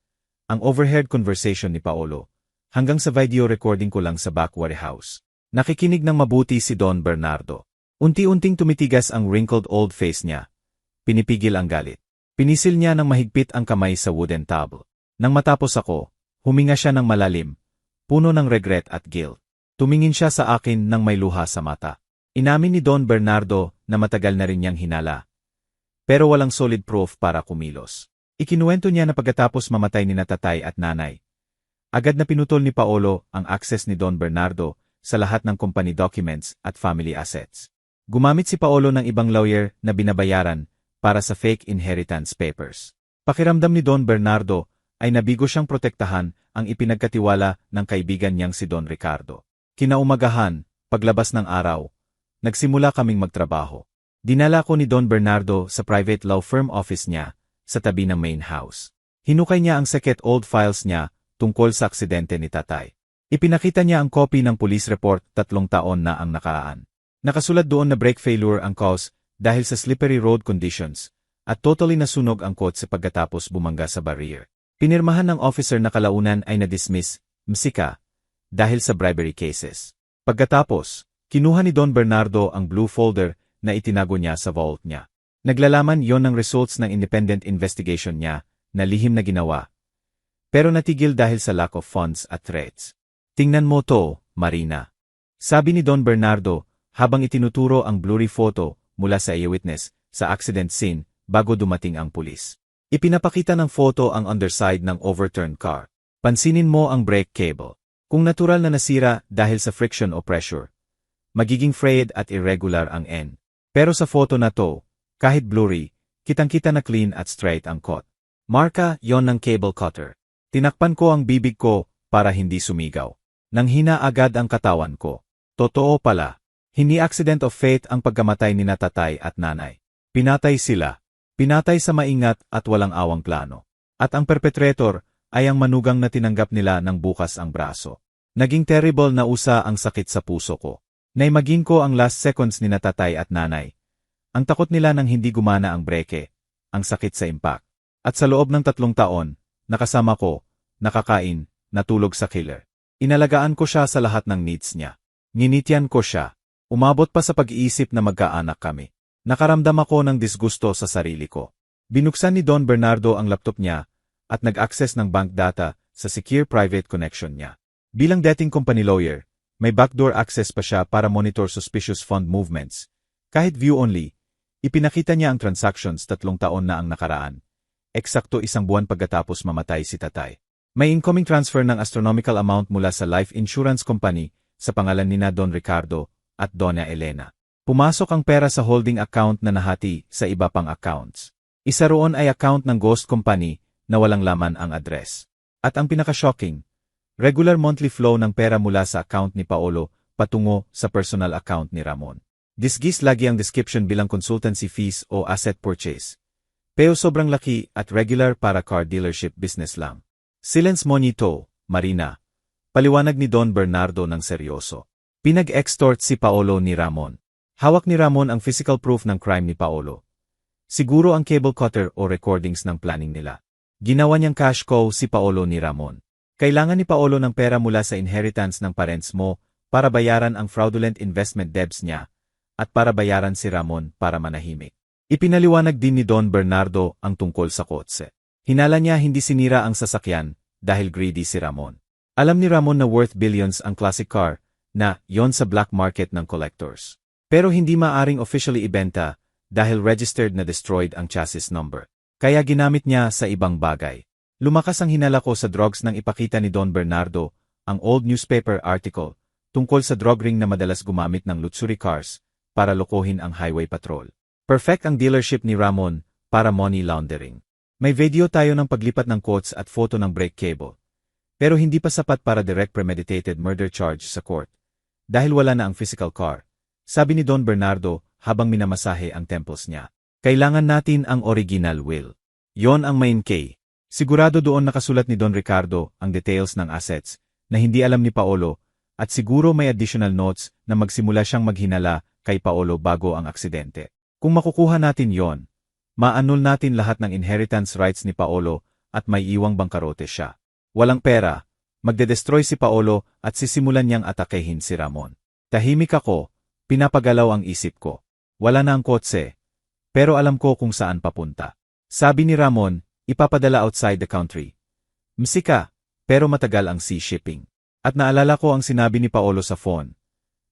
ang overheard conversation ni Paolo, hanggang sa video recording ko lang sa back warehouse. Nakikinig ng mabuti si Don Bernardo. Unti-unting tumitigas ang wrinkled old face niya. Pinipigil ang galit. Pinisil niya ng mahigpit ang kamay sa wooden table. Nang matapos ako, huminga siya ng malalim, puno ng regret at guilt. Tumingin siya sa akin nang may luha sa mata. Inamin ni Don Bernardo na matagal na rin niyang hinala. Pero walang solid proof para kumilos. Ikinuwento niya na pagkatapos mamatay ni tatay at nanay, agad na pinutol ni Paolo ang access ni Don Bernardo sa lahat ng company documents at family assets. Gumamit si Paolo ng ibang lawyer na binabayaran para sa fake inheritance papers. Pakiramdam ni Don Bernardo ay nabigo siyang protektahan ang ipinagkatiwala ng kaibigan niyang si Don Ricardo. Kinaumagahan, paglabas ng araw, nagsimula kaming magtrabaho. Dinala ko ni Don Bernardo sa private law firm office niya sa tabi ng main house. Hinukay niya ang secret old files niya tungkol sa aksidente ni tatay. Ipinakita niya ang copy ng police report 3 taon na ang nakaraan. Nakasulat doon na brake failure ang cause dahil sa slippery road conditions at totally nasunog ang kotse pagkatapos bumangga sa barrier. Pinirmahan ng officer na kalaunan ay na-dismiss, msika, dahil sa bribery cases. Pagkatapos, kinuha ni Don Bernardo ang blue folder na itinago niya sa vault niya. Naglalaman yon ng results ng independent investigation niya na lihim na ginawa. Pero natigil dahil sa lack of funds at threats. Tingnan mo to, Marina. Sabi ni Don Bernardo habang itinuturo ang blurry photo mula sa eyewitness sa accident scene bago dumating ang pulis. Ipinapakita ng photo ang underside ng overturned car. Pansinin mo ang brake cable. Kung natural na nasira dahil sa friction o pressure, magiging frayed at irregular ang end. Pero sa photo na to, kahit blurry, kitang-kita na clean at straight ang cut. Marka yon ng cable cutter. Tinakpan ko ang bibig ko para hindi sumigaw. Nanghina agad ang katawan ko. Totoo pala. Hindi accident of fate ang pagkamatay ni tatay at nanay. Pinatay sila. Pinatay sa maingat at walang awang plano. At ang perpetrator ay ang manugang na tinanggap nila ng bukas ang braso. Naging terrible na usa ang sakit sa puso ko. Naimagin ko ang last seconds ni tatay at nanay. Ang takot nila nang hindi gumana ang breke, ang sakit sa impact. At sa loob ng 3 taon, nakasama ko, nakakain, natulog sa killer. Inalagaan ko siya sa lahat ng needs niya. Nginitian ko siya. Umabot pa sa pag-iisip na magkaanak kami. Nakaramdam ako ng disgusto sa sarili ko. Binuksan ni Don Bernardo ang laptop niya at nag-access ng bank data sa secure private connection niya. Bilang dating company lawyer, may backdoor access pa siya para monitor suspicious fund movements. Kahit view-only, ipinakita niya ang transactions 3 taon na ang nakaraan. Eksakto 1 buwan pagkatapos mamatay si tatay. May incoming transfer ng astronomical amount mula sa life insurance company sa pangalan nina Don Ricardo at Donna Elena. Pumasok ang pera sa holding account na nahati sa iba pang accounts. Isa roon ay account ng ghost company na walang laman ang address. At ang pinaka-shocking, regular monthly flow ng pera mula sa account ni Paolo patungo sa personal account ni Ramon. Disgis lagi ang description bilang consultancy fees o asset purchase. Pero sobrang laki at regular para car dealership business lang. Silence mo nito, Marina. Paliwanag ni Don Bernardo ng seryoso. Pinag-extort si Paolo ni Ramon. Hawak ni Ramon ang physical proof ng crime ni Paolo. Siguro ang cable cutter o recordings ng planning nila. Ginawa niyang cash cow si Paolo ni Ramon. Kailangan ni Paolo ng pera mula sa inheritance ng parents mo para bayaran ang fraudulent investment debts niya at para bayaran si Ramon para manahimik. Ipinaliwanag din ni Don Bernardo ang tungkol sa kotse. Hinala niya hindi sinira ang sasakyan dahil greedy si Ramon. Alam ni Ramon na worth billions ang classic car na yon sa black market ng collectors. Pero hindi maaring officially ibenta dahil registered na destroyed ang chassis number. Kaya ginamit niya sa ibang bagay. Lumakas ang hinala ko sa drugs nang ipakita ni Don Bernardo ang old newspaper article tungkol sa drug ring na madalas gumamit ng luxury cars para lokohin ang highway patrol. Perfect ang dealership ni Ramon para money laundering. May video tayo ng paglipat ng quotes at photo ng brake cable. Pero hindi pa sapat para direct premeditated murder charge sa court. Dahil wala na ang physical car. Sabi ni Don Bernardo habang minamasahe ang temples niya. Kailangan natin ang original will. Yon ang main key. Sigurado doon nakasulat ni Don Ricardo ang details ng assets na hindi alam ni Paolo at siguro may additional notes na magsimula siyang maghinala kay Paolo bago ang aksidente. Kung makukuha natin yon, ma-annul natin lahat ng inheritance rights ni Paolo at may iwang bangkarote siya. Walang pera, magde-destroy si Paolo at sisimulan niyang atakehin si Ramon. Tahimik ako, Pinapagalaw ang isip ko. Wala na ang kotse, pero alam ko kung saan papunta. Sabi ni Ramon, ipapadala outside the country. Msika, pero matagal ang sea shipping. At naalala ko ang sinabi ni Paolo sa phone,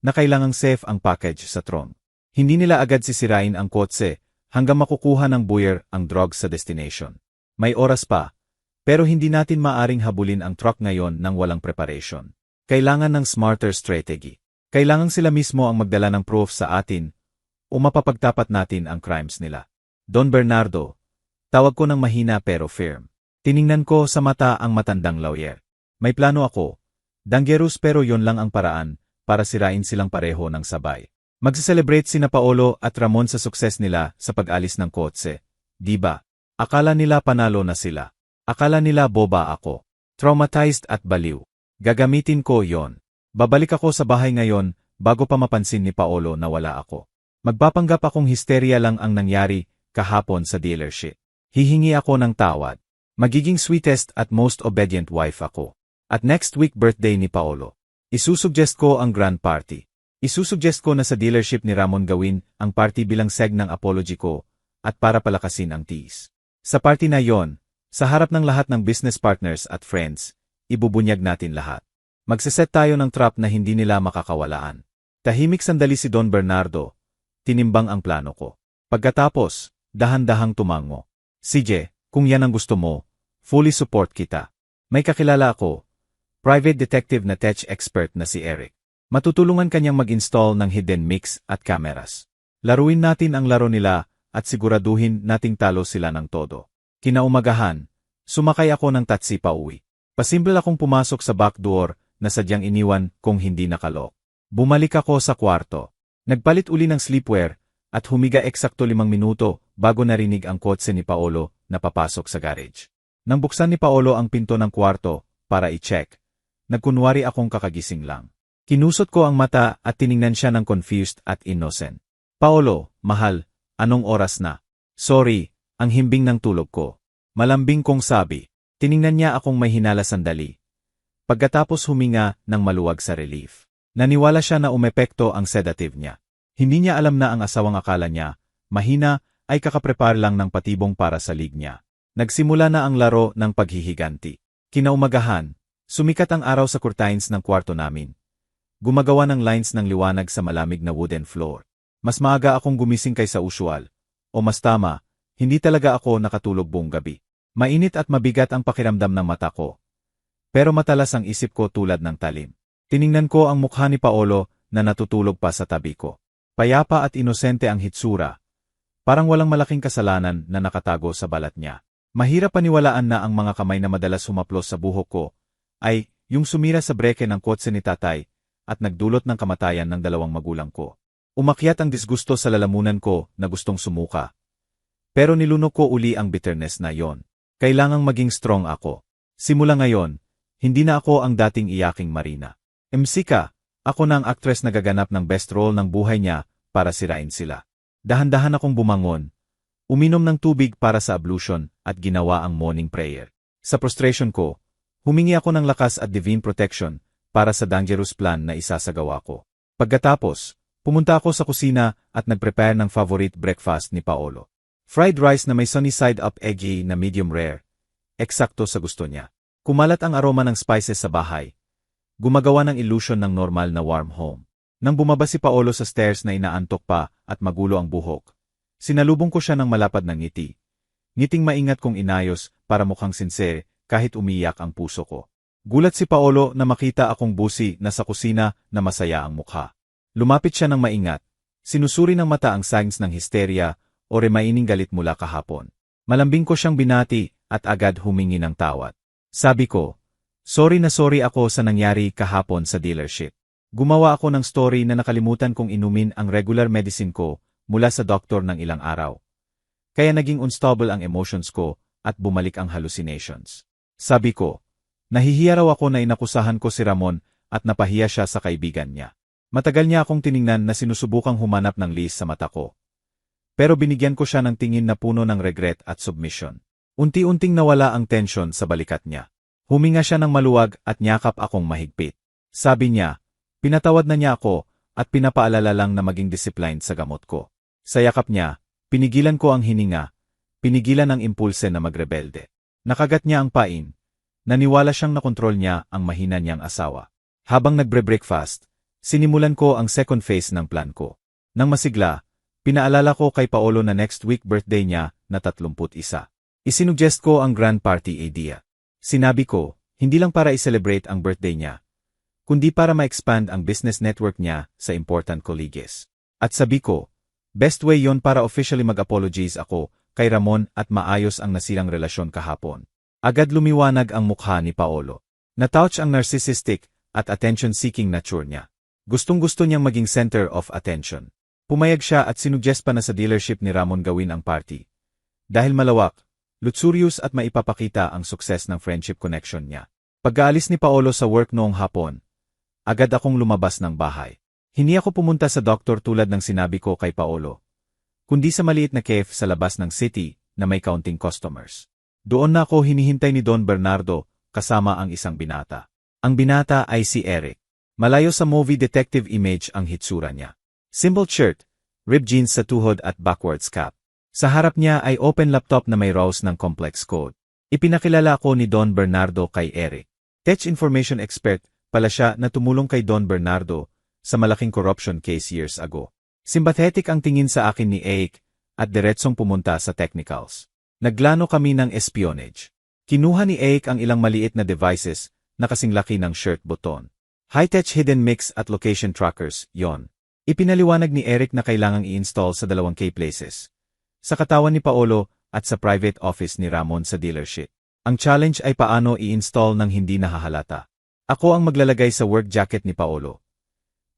na kailangang safe ang package sa trunk. Hindi nila agad sisirain ang kotse hanggang makukuha ng buyer ang drugs sa destination. May oras pa, pero hindi natin maaring habulin ang truck ngayon ng walang preparation. Kailangan ng smarter strategy. Kailangan sila mismo ang magdala ng proof sa atin o mapapagtapat natin ang crimes nila. Don Bernardo, tawag ko ng mahina pero firm. Tiningnan ko sa mata ang matandang lawyer. May plano ako. Dangerous pero yon lang ang paraan para sirain silang pareho ng sabay. Magse-celebrate sina Paolo at Ramon sa sukses nila sa pag-alis ng kotse. Di ba? Akala nila panalo na sila. Akala nila boba ako. Traumatized at baliw. Gagamitin ko yon. Babalik ako sa bahay ngayon bago pa mapansin ni Paolo na wala ako. Magpapanggap akong histeria lang ang nangyari kahapon sa dealership. Hihingi ako ng tawad. Magiging sweetest at most obedient wife ako. At next week birthday ni Paolo. Isusuggest ko ang grand party. Isusuggest ko na sa dealership ni Ramon gawin ang party bilang seg ng apology ko at para palakasin ang tease. Sa party na yon, sa harap ng lahat ng business partners at friends, ibubunyag natin lahat. Magseset tayo ng trap na hindi nila makakawalaan. Tahimik sandali si Don Bernardo. Tinimbang ang plano ko. Pagkatapos, dahan-dahang tumango. CJ, kung yan ang gusto mo, fully support kita. May kakilala ako, private detective na tech expert na si Eric. Matutulungan kanyang mag-install ng hidden mix at cameras. Laruin natin ang laro nila at siguraduhin nating talo sila ng todo. Kinaumagahan, sumakay ako ng taxi pa uwi. Pasimple akong pumasok sa back door na sadyang iniwan kung hindi nakalok. Bumalik ako sa kwarto. Nagpalit uli ng sleepwear at humiga eksakto 5 minuto bago narinig ang kotse ni Paolo na papasok sa garage. Nang buksan ni Paolo ang pinto ng kwarto para i-check, nagkunwari akong kakagising lang. Kinusot ko ang mata at tiningnan siya ng confused at innocent. Paolo, mahal, anong oras na? Sorry, ang himbing ng tulog ko. Malambing kong sabi. Tiningnan niya akong may hinala sandali. Pagkatapos huminga ng maluwag sa relief. Naniwala siya na umepekto ang sedative niya. Hindi niya alam na ang asawang akala niya, mahina, ay kakaprepare lang ng patibong para sa lig niya. Nagsimula na ang laro ng paghihiganti. Kinaumagahan, sumikat ang araw sa curtains ng kwarto namin. Gumagawa ng lines ng liwanag sa malamig na wooden floor. Mas maaga akong gumising kaysa usual. O mas tama, hindi talaga ako nakatulog buong gabi. Mainit at mabigat ang pakiramdam ng mata ko. Pero matalas ang isip ko tulad ng talim. Tiningnan ko ang mukha ni Paolo na natutulog pa sa tabi ko. Payapa at inosente ang hitsura. Parang walang malaking kasalanan na nakatago sa balat niya. Mahirap paniwalaan na ang mga kamay na madalas humaplos sa buhok ko ay yung sumira sa breke ng kotse ni tatay at nagdulot ng kamatayan ng 2 magulang ko. Umakyat ang disgusto sa lalamunan ko na gustong sumuka. Pero nilunok ko uli ang bitterness na yon. Kailangang maging strong ako. Simula ngayon, hindi na ako ang dating iyaking Marina. Msika, ako na ang actress na gaganap ng best role ng buhay niya para sirain sila. Dahan-dahan akong bumangon, uminom ng tubig para sa ablution at ginawa ang morning prayer. Sa frustration ko, humingi ako ng lakas at divine protection para sa dangerous plan na isasagawa ko. Pagkatapos, pumunta ako sa kusina at nagprepare ng favorite breakfast ni Paolo. Fried rice na may sunny side up eggy na medium rare, eksakto sa gusto niya. Kumalat ang aroma ng spices sa bahay. Gumagawa ng illusion ng normal na warm home. Nang bumaba si Paolo sa stairs na inaantok pa at magulo ang buhok, sinalubong ko siya ng malapad na ngiti. Ngiting maingat kong inayos para mukhang sincere kahit umiyak ang puso ko. Gulat si Paolo na makita akong busi na sa kusina na masaya ang mukha. Lumapit siya ng maingat. Sinusuri ng mata ang signs ng hysteria o remaining galit mula kahapon. Malambing ko siyang binati at agad humingi ng tawad. Sabi ko, sorry ako sa nangyari kahapon sa dealership. Gumawa ako ng story na nakalimutan kong inumin ang regular medicine ko mula sa doktor ng ilang araw. Kaya naging unstable ang emotions ko at bumalik ang hallucinations. Sabi ko, nahihiya raw ako na inakusahan ko si Ramon at napahiya siya sa kaibigan niya. Matagal niya akong tiningnan na sinusubukang humanap ng liis sa mata ko. Pero binigyan ko siya ng tingin na puno ng regret at submission. Unti-unting nawala ang tensyon sa balikat niya. Huminga siya ng maluwag at niyakap akong mahigpit. Sabi niya, pinatawad na niya ako at pinapaalala lang na maging disciplined sa gamot ko. Sa yakap niya, pinigilan ko ang hininga, pinigilan ang impulse na magrebelde. Nakagat niya ang pain. Naniwala siyang nakontrol niya ang mahina niyang asawa. Habang nagbre-breakfast, sinimulan ko ang second phase ng plan ko. Nang masigla, pinaalala ko kay Paolo na next week birthday niya na 31. Isinuggest ko ang grand party idea. Sinabi ko, hindi lang para i-celebrate ang birthday niya, kundi para ma-expand ang business network niya sa important colleagues. At sabi ko, best way yon para officially mag-apologize ako kay Ramon at maayos ang nasirang relasyon kahapon. Agad lumiwanag ang mukha ni Paolo. Natouch ang narcissistic at attention-seeking nature niya. Gustong-gusto niyang maging center of attention. Pumayag siya at sinuggest pa na sa dealership ni Ramon gawin ang party. Dahil malawak, luxurious at maipapakita ang sukses ng friendship connection niya. Pagkaalis ni Paolo sa work noong hapon, agad akong lumabas ng bahay. Hindi ako pumunta sa doktor tulad ng sinabi ko kay Paolo, kundi sa maliit na cafe sa labas ng city na may counting customers. Doon na ako hinihintay ni Don Bernardo kasama ang isang binata. Ang binata ay si Eric. Malayo sa movie detective image ang hitsura niya. Simple shirt, ripped jeans sa tuhod at backwards cap. Sa harap niya ay open laptop na may rows ng complex code. Ipinakilala ako ni Don Bernardo kay Eric. Tech information expert pala siya na tumulong kay Don Bernardo sa malaking corruption case years ago. Sympathetic ang tingin sa akin ni Eric at diretsong pumunta sa technicals. Naglano kami ng espionage. Kinuha ni Eric ang ilang maliit na devices na kasing laki ng shirt button. High-tech hidden mix at location trackers, yon. Ipinaliwanag ni Eric na kailangang i-install sa 2 places. Sa katawan ni Paolo at sa private office ni Ramon sa dealership. Ang challenge ay paano i-install nang hindi nahahalata. Ako ang maglalagay sa work jacket ni Paolo.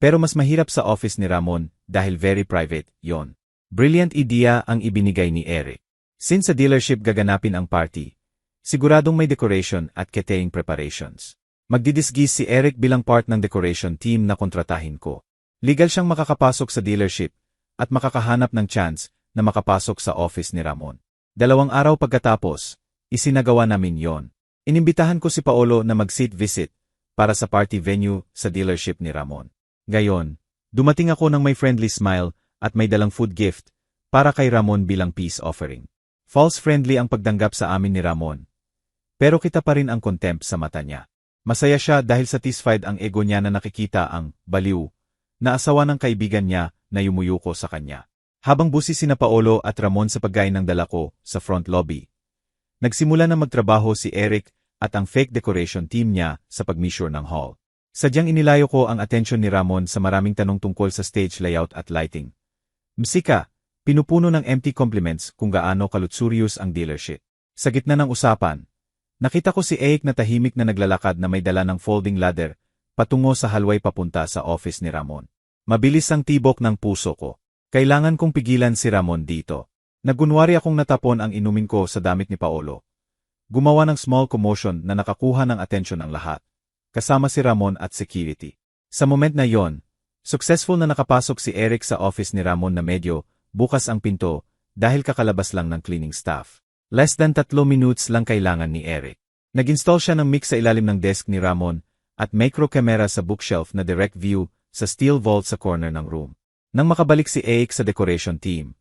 Pero mas mahirap sa office ni Ramon dahil very private, yon. Brilliant idea ang ibinigay ni Eric. Since sa dealership gaganapin ang party, siguradong may decoration at catering preparations. Magdidisguise si Eric bilang part ng decoration team na kontratahin ko. Legal siyang makakapasok sa dealership at makakahanap ng chance na makapasok sa office ni Ramon. 2 araw pagkatapos, isinagawa namin yon. Inimbitahan ko si Paolo na mag-seat visit para sa party venue sa dealership ni Ramon. Gayon, dumating ako ng may friendly smile at may dalang food gift para kay Ramon bilang peace offering. False friendly ang pagdanggap sa amin ni Ramon. Pero kita pa rin ang contempt sa mata niya. Masaya siya dahil satisfied ang ego niya na nakikita ang baliw na asawa ng kaibigan niya na yumuyuko sa kanya. Habang busi sina Paolo at Ramon sa pagkain ng dala ko sa front lobby, nagsimula na magtrabaho si Eric at ang fake decoration team niya sa pag-measure ng hall. Sadyang inilayo ko ang atensyon ni Ramon sa maraming tanong tungkol sa stage layout at lighting. Msika, pinupuno ng empty compliments kung gaano kalutsurious ang dealership. Sa gitna ng usapan, nakita ko si Eric na tahimik na naglalakad na may dala ng folding ladder patungo sa hallway papunta sa office ni Ramon. Mabilis ang tibok ng puso ko. Kailangan kong pigilan si Ramon dito. Nagunwari akong natapon ang inumin ko sa damit ni Paolo. Gumawa ng small commotion na nakakuha ng atensyon ng lahat, kasama si Ramon at security. Sa moment na yon, successful na nakapasok si Eric sa office ni Ramon na medyo bukas ang pinto dahil kakalabas lang ng cleaning staff. Less than 3 minutes lang kailangan ni Eric. Nag-install siya ng mic sa ilalim ng desk ni Ramon at micro camera sa bookshelf na direct view sa steel vault sa corner ng room. Nang makabalik si Eric sa decoration team,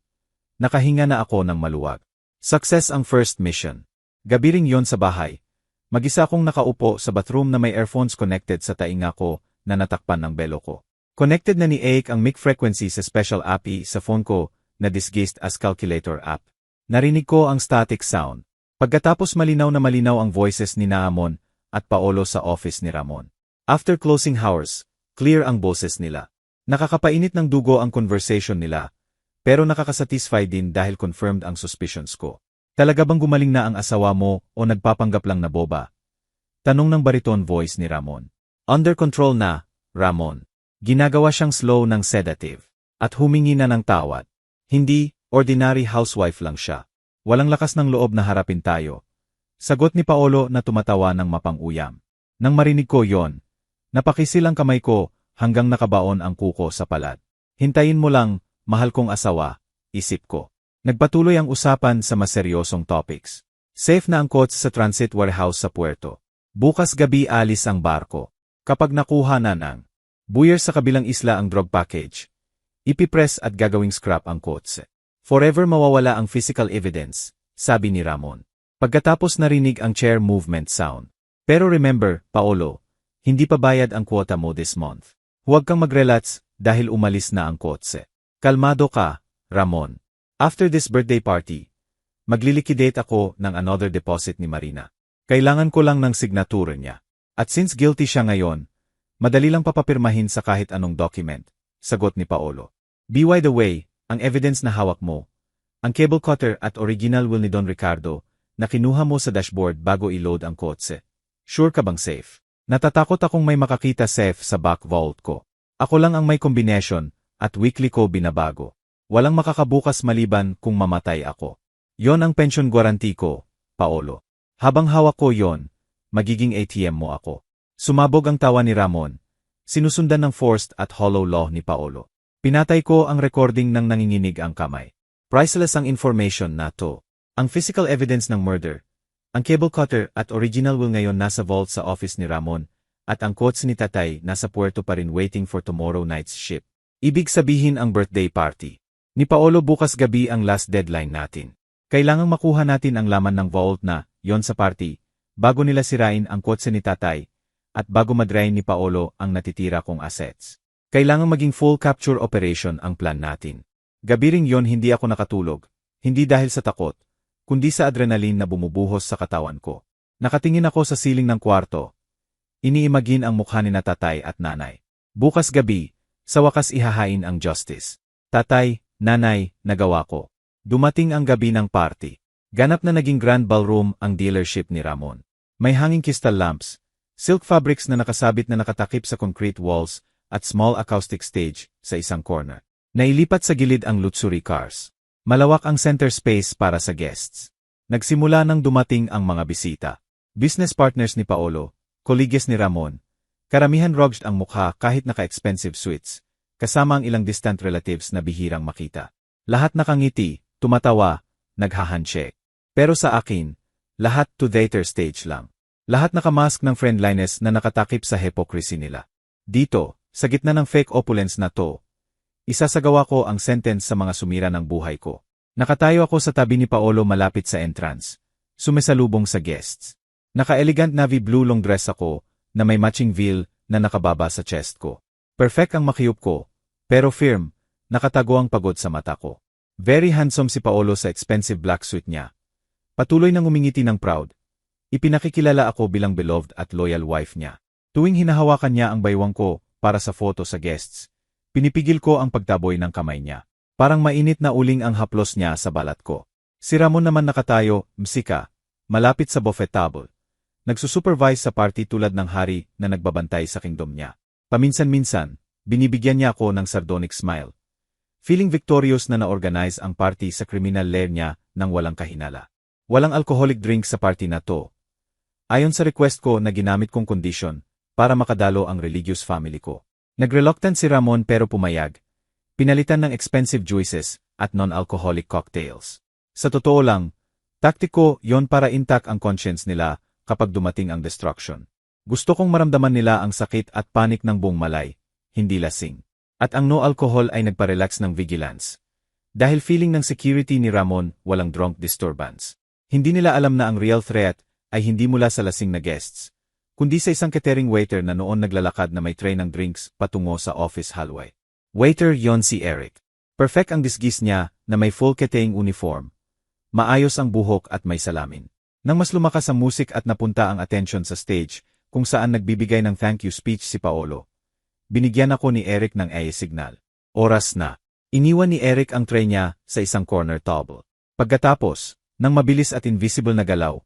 nakahinga na ako ng maluwag. Success ang first mission. Gabi ring yon sa bahay. Mag-isa akong nakaupo sa bathroom na may earphones connected sa tainga ko na natakpan ng belo ko. Connected na ni Eric ang mic frequency sa special app sa phone ko na disguised as calculator app. Narinig ko ang static sound. Pagkatapos malinaw ang voices ni Ramon at Paolo sa office ni Ramon. After closing hours, clear ang boses nila. Nakakapainit ng dugo ang conversation nila, pero nakakasatisfy din dahil confirmed ang suspicions ko. Talaga bang gumaling na ang asawa mo o nagpapanggap lang na boba? Tanong ng bariton voice ni Ramon. Under control na, Ramon. Ginagawa siyang slow ng sedative. At humingi na ng tawad. Hindi, ordinary housewife lang siya. Walang lakas ng loob na harapin tayo. Sagot ni Paolo na tumatawa ng mapang-uyam. Nang marinig ko yon, napakisil ang kamay ko hanggang nakabaon ang kuko sa palad. Hintayin mo lang, mahal kong asawa, isip ko. Nagpatuloy ang usapan sa maseryosong topics. Safe na ang kotse sa transit warehouse sa puerto. Bukas gabi alis ang barko. Kapag nakuha na ng Buyer sa kabilang isla ang drug package. Ipipress at gagawing scrap ang kotse. Forever mawawala ang physical evidence, sabi ni Ramon. Pagkatapos narinig ang chair movement sound. Pero remember, Paolo, hindi pa bayad ang quota mo this month. Huwag kang mag-relats dahil umalis na ang kotse. Kalmado ka, Ramon. After this birthday party, magliliquidate ako ng another deposit ni Marina. Kailangan ko lang ng signature niya. At since guilty siya ngayon, madali lang papapirmahin sa kahit anong document, sagot ni Paolo. By the way, ang evidence na hawak mo, ang cable cutter at original will ni Don Ricardo, na kinuha mo sa dashboard bago i-load ang kotse. Sure ka bang safe? Natatakot akong may makakita safe sa back vault ko. Ako lang ang may combination, at weekly ko binabago. Walang makakabukas maliban kung mamatay ako. Yon ang pension guarantee ko, Paolo. Habang hawak ko yon, magiging ATM mo ako. Sumabog ang tawa ni Ramon. Sinusundan ng forced at hollow law ni Paolo. Pinatay ko ang recording ng nanginginig ang kamay. Priceless ang information na to. Ang physical evidence ng murder, ang cable cutter at original will ngayon nasa vault sa office ni Ramon, at ang kotse ni Tatay nasa puerto pa rin waiting for tomorrow night's ship. Ibig sabihin ang birthday party ni Paolo bukas gabi ang last deadline natin. Kailangang makuha natin ang laman ng vault na, yon sa party, bago nila sirain ang kotse ni Tatay, at bago madrain ni Paolo ang natitira kong assets. Kailangang maging full capture operation ang plan natin. Gabi ring yon hindi ako nakatulog, hindi dahil sa takot, kundi sa adrenaline na bumubuhos sa katawan ko. Nakatingin ako sa siling ng kwarto. Iniimagine ang mukha ni na Tatay at Nanay. Bukas gabi, sa wakas ihahain ang justice. Tatay, Nanay, nagawa ko. Dumating ang gabi ng party. Ganap na naging grand ballroom ang dealership ni Ramon. May hanging crystal lamps, silk fabrics na nakasabit na nakatakip sa concrete walls, at small acoustic stage sa isang corner. Nailipat sa gilid ang luxury cars. Malawak ang center space para sa guests. Nagsimula nang dumating ang mga bisita. Business partners ni Paolo, colleagues ni Ramon. Karamihan rugged ang mukha kahit naka-expensive suits, kasama ang ilang distant relatives na bihirang makita. Lahat nakangiti, tumatawa, naghahandshake. Pero sa akin, lahat to theater stage lang. Lahat nakamask ng friendliness na nakatakip sa hypocrisy nila. Dito, sa gitna ng fake opulence na to, isasagawa ko ang sentence sa mga sumira ng buhay ko. Nakatayo ako sa tabi ni Paolo malapit sa entrance, sumesalubong sa guests. Naka-elegant navy blue long dress ako, na may matching veil na nakababa sa chest ko. Perfect ang makiyup ko, pero firm, nakatago ang pagod sa mata ko. Very handsome si Paolo sa expensive black suit niya. Patuloy nang umingiti ng proud. Ipinakikilala ako bilang beloved at loyal wife niya. Tuwing hinahawakan niya ang baywang ko para sa photo sa guests, pinipigil ko ang pagtaboy ng kamay niya. Parang mainit na uling ang haplos niya sa balat ko. Si Ramon naman nakatayo, msika, malapit sa buffet table. Nagsusupervise sa party tulad ng hari na nagbabantay sa kingdom niya. Paminsan-minsan, binibigyan niya ako ng sardonic smile. Feeling victorious na na-organize ang party sa criminal lair niya nang walang kahinala. Walang alcoholic drinks sa party na to. Ayon sa request ko na ginamit kong condition para makadalo ang religious family ko. Nagreluctant si Ramon pero pumayag. Pinalitan ng expensive juices at non-alcoholic cocktails. Sa totoo lang, taktiko yon para intact ang conscience nila kapag dumating ang destruction. Gusto kong maramdaman nila ang sakit at panik ng buong malay, hindi lasing. At ang no alcohol ay nagparelax ng vigilance. Dahil feeling ng security ni Ramon, walang drunk disturbance. Hindi nila alam na ang real threat ay hindi mula sa lasing na guests, kundi sa isang catering waiter na noon naglalakad na may tray ng drinks patungo sa office hallway. Waiter yon si Eric. Perfect ang disguise niya na may full catering uniform. Maayos ang buhok at may salamin. Nang mas lumakas ang musik at napunta ang attention sa stage, kung saan nagbibigay ng thank you speech si Paolo, binigyan ako ni Eric ng signal. Oras na. Iniwan ni Eric ang tray niya sa isang corner table. Pagkatapos, nang mabilis at invisible na galaw,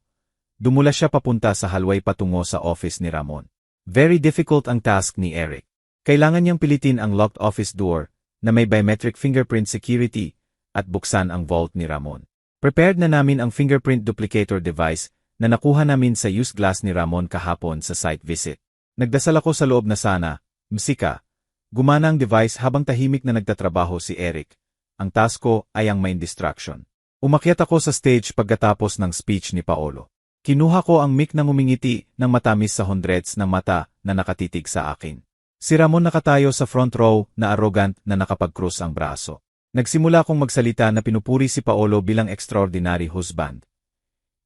dumula siya papunta sa hallway patungo sa office ni Ramon. Very difficult ang task ni Eric. Kailangan niyang pilitin ang locked office door na may biometric fingerprint security at buksan ang vault ni Ramon. Prepared na namin ang fingerprint duplicator device na nakuha namin sa used glass ni Ramon kahapon sa site visit. Nagdasal ako sa loob na sana, msika, gumana ang device habang tahimik na nagtatrabaho si Eric. Ang task ko ay ang main distraction. Umakyat ako sa stage pagkatapos ng speech ni Paolo. Kinuha ko ang mic nang umingiti ng matamis sa hundreds ng mata na nakatitig sa akin. Si Ramon nakatayo sa front row na arrogant na nakapag-cross ang braso. Nagsimula akong magsalita na pinupuri si Paolo bilang extraordinary husband.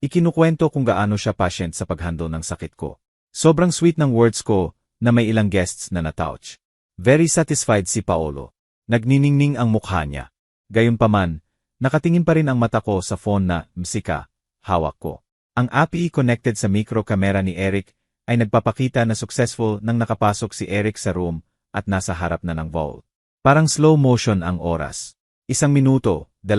Ikinukwento kung gaano siya patient sa paghandle ng sakit ko. Sobrang sweet ng words ko na may ilang guests na natouch. Very satisfied si Paolo. Nagniningning ang mukha niya. Gayunpaman, nakatingin pa rin ang mata ko sa phone na, msika, hawak ko. Ang API connected sa micro camera ni Eric ay nagpapakita na successful nang nakapasok si Eric sa room at nasa harap na ng vault. Parang slow motion ang oras. 1 minuto, 2,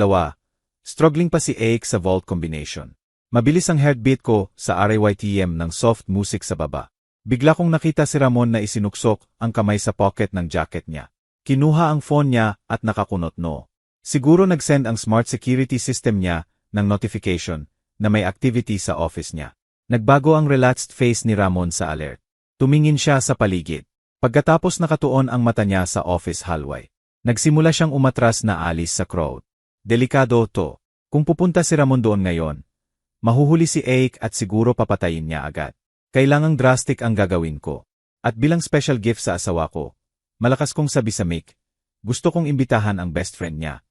struggling pa si Eric sa vault combination. Mabilis ang heartbeat ko sa RAYTM ng soft music sa baba. Bigla kong nakita si Ramon na isinuksok ang kamay sa pocket ng jacket niya. Kinuha ang phone niya at nakakunot no. Siguro nag-send ang smart security system niya ng notification na may activity sa office niya. Nagbago ang relaxed face ni Ramon sa alert. Tumingin siya sa paligid. Pagkatapos nakatuon ang mata niya sa office hallway. Nagsimula siyang umatras na alis sa crowd. Delikado to. Kung pupunta si Ramon doon ngayon, mahuhuli si Eric at siguro papatayin niya agad. Kailangang drastic ang gagawin ko. At bilang special gift sa asawa ko, malakas kong sabi sa mic, gusto kong imbitahan ang best friend niya,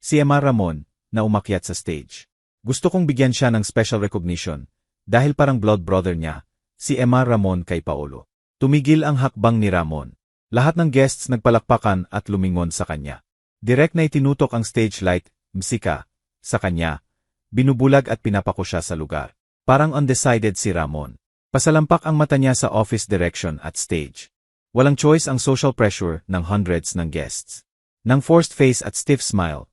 si Emma Ramon, na umakyat sa stage. Gusto kong bigyan siya ng special recognition. Dahil parang blood brother niya, si Emma Ramon kay Paolo. Tumigil ang hakbang ni Ramon. Lahat ng guests nagpalakpakan at lumingon sa kanya. Direct na itinutok ang stage light, msika, sa kanya. Binubulag at pinapako siya sa lugar. Parang undecided si Ramon. Pasalampak ang mata niya sa office direction at stage. Walang choice ang social pressure ng hundreds ng guests. Nang forced face at stiff smile,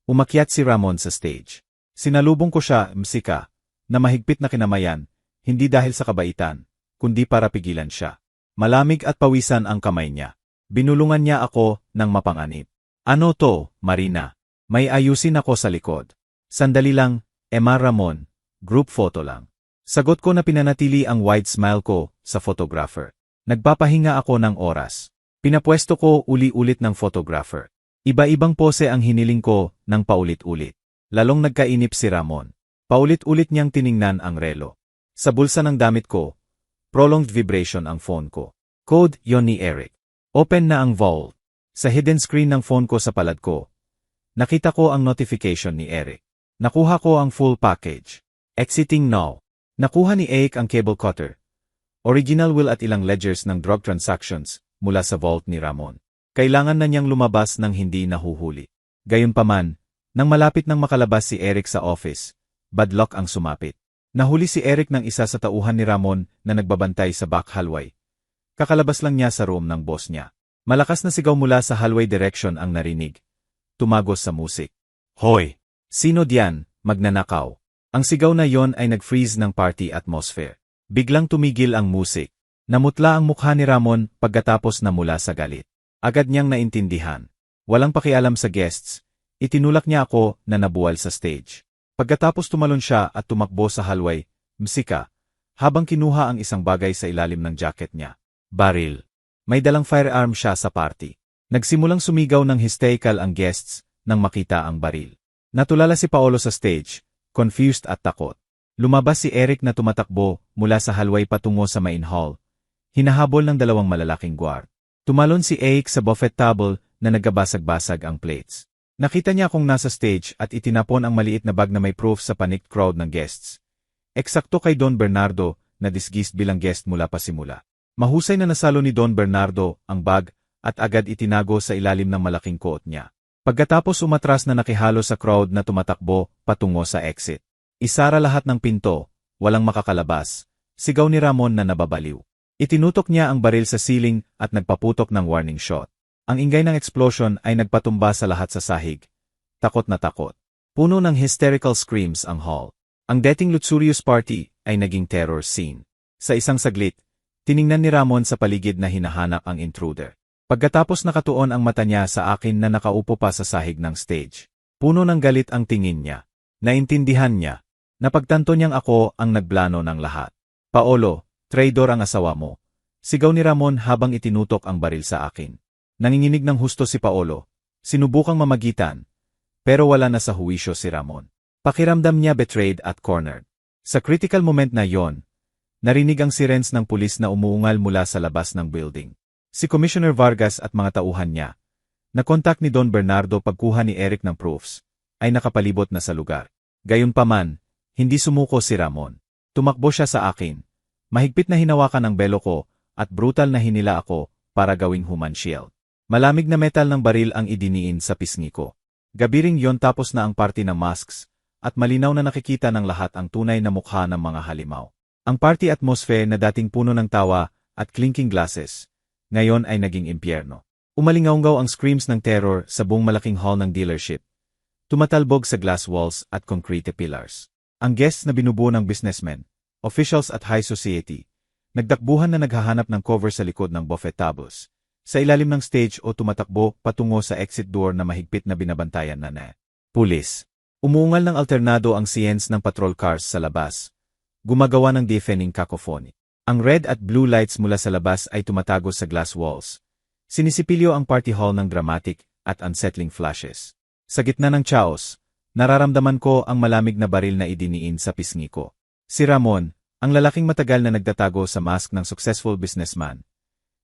umakyat si Ramon sa stage. Sinalubong ko siya, msika, na mahigpit na kinamayan, hindi dahil sa kabaitan, kundi para pigilan siya. Malamig at pawisan ang kamay niya. Binulungan niya ako ng mapanganib. Ano to, Marina? May ayusin ako sa likod. Sandali lang, Emma Ramon, group photo lang. Sagot ko na pinanatili ang wide smile ko sa photographer. Nagpapahinga ako ng oras. Pinapwesto ko uli-ulit ng photographer. Iba-ibang pose ang hiniling ko ng paulit-ulit. Lalong nagkainip si Ramon. Paulit-ulit niyang tiningnan ang relo. Sa bulsa ng damit ko, prolonged vibration ang phone ko. Code yon ni Eric. Open na ang vault. Sa hidden screen ng phone ko sa palad ko, nakita ko ang notification ni Eric. Nakuha ko ang full package. Exiting now. Nakuha ni Eric ang cable cutter. Original will at ilang ledgers ng drug transactions mula sa vault ni Ramon. Kailangan na niyang lumabas ng hindi nahuhuli. Gayunpaman, nang malapit nang makalabas si Eric sa office, bad luck ang sumapit. Nahuli si Eric ng isa sa tauhan ni Ramon na nagbabantay sa back hallway. Kakalabas lang niya sa room ng boss niya. Malakas na sigaw mula sa hallway direction ang narinig. Tumagos sa musik. Hoy! Sino diyan, magnanakaw? Ang sigaw na yon ay nag-freeze ng party atmosphere. Biglang tumigil ang musik. Namutla ang mukha ni Ramon pagkatapos na mula sa galit. Agad niyang naintindihan. Walang pakialam sa guests. Itinulak niya ako na nabuwal sa stage. Pagkatapos tumalon siya at tumakbo sa hallway, msika, habang kinuha ang isang bagay sa ilalim ng jacket niya. Baril. May dalang firearm siya sa party. Nagsimulang sumigaw ng hysterical ang guests nang makita ang baril. Natulala si Paolo sa stage, confused at takot. Lumabas si Eric na tumatakbo mula sa hallway patungo sa main hall. Hinahabol ng 2 malalaking guard. Tumalon si Eric sa buffet table na nagabasag-basag ang plates. Nakita niya akong nasa stage at itinapon ang maliit na bag na may proof sa panicked crowd ng guests. Eksakto kay Don Bernardo na disguised bilang guest mula pa simula. Mahusay na nasalo ni Don Bernardo ang bag at agad itinago sa ilalim ng malaking coat niya. Pagkatapos umatras na nakihalo sa crowd na tumatakbo patungo sa exit. Isara lahat ng pinto, walang makakalabas. Sigaw ni Ramon na nababaliw. Itinutok niya ang baril sa ceiling at nagpaputok ng warning shot. Ang ingay ng explosion ay nagpatumba sa lahat sa sahig. Takot na takot. Puno ng hysterical screams ang hall. Ang dating luxurious party ay naging terror scene. Sa isang saglit, tiningnan ni Ramon sa paligid na hinahanap ang intruder. Pagkatapos nakatuon ang mata niya sa akin na nakaupo pa sa sahig ng stage. Puno ng galit ang tingin niya. Naintindihan niya. Napagtanto niyang ako ang nagplano ng lahat. Paolo, traidor ang asawa mo. Sigaw ni Ramon habang itinutok ang baril sa akin. Nanginginig ng husto si Paolo. Sinubukang mamagitan. Pero wala na sa huwisyo si Ramon. Pakiramdam niya betrayed at cornered. Sa critical moment na yon, narinig ang sirens ng pulis na umuungal mula sa labas ng building. Si Commissioner Vargas at mga tauhan niya, na kontak ni Don Bernardo pagkuha ni Eric ng proofs, ay nakapalibot na sa lugar. Gayunpaman, hindi sumuko si Ramon. Tumakbo siya sa akin. Mahigpit na hinawakan ang belo ko, at brutal na hinila ako para gawing human shield. Malamig na metal ng baril ang idiniin sa pisngi ko. Gabi ring yon tapos na ang party ng masks, at malinaw na nakikita ng lahat ang tunay na mukha ng mga halimaw. Ang party atmosphere na dating puno ng tawa at clinking glasses, ngayon ay naging impyerno. Umalingaw-ngaw ang screams ng terror sa buong malaking hall ng dealership. Tumatalbog sa glass walls at concrete pillars. Ang guests na binubuo ng businessmen, officials at high society, nagdakbuhan na naghahanap ng cover sa likod ng buffet tables, sa ilalim ng stage o tumatakbo patungo sa exit door na mahigpit na binabantayan na pulis. Umuungal ng alternado ang sirens ng patrol cars sa labas, gumagawa ng deafening cacophony. Ang red at blue lights mula sa labas ay tumatago sa glass walls. Sinisipilyo ang party hall ng dramatic at unsettling flashes. Sa gitna ng chaos, nararamdaman ko ang malamig na baril na idiniin sa pisngi ko. Si Ramon, ang lalaking matagal na nagtatago sa mask ng successful businessman.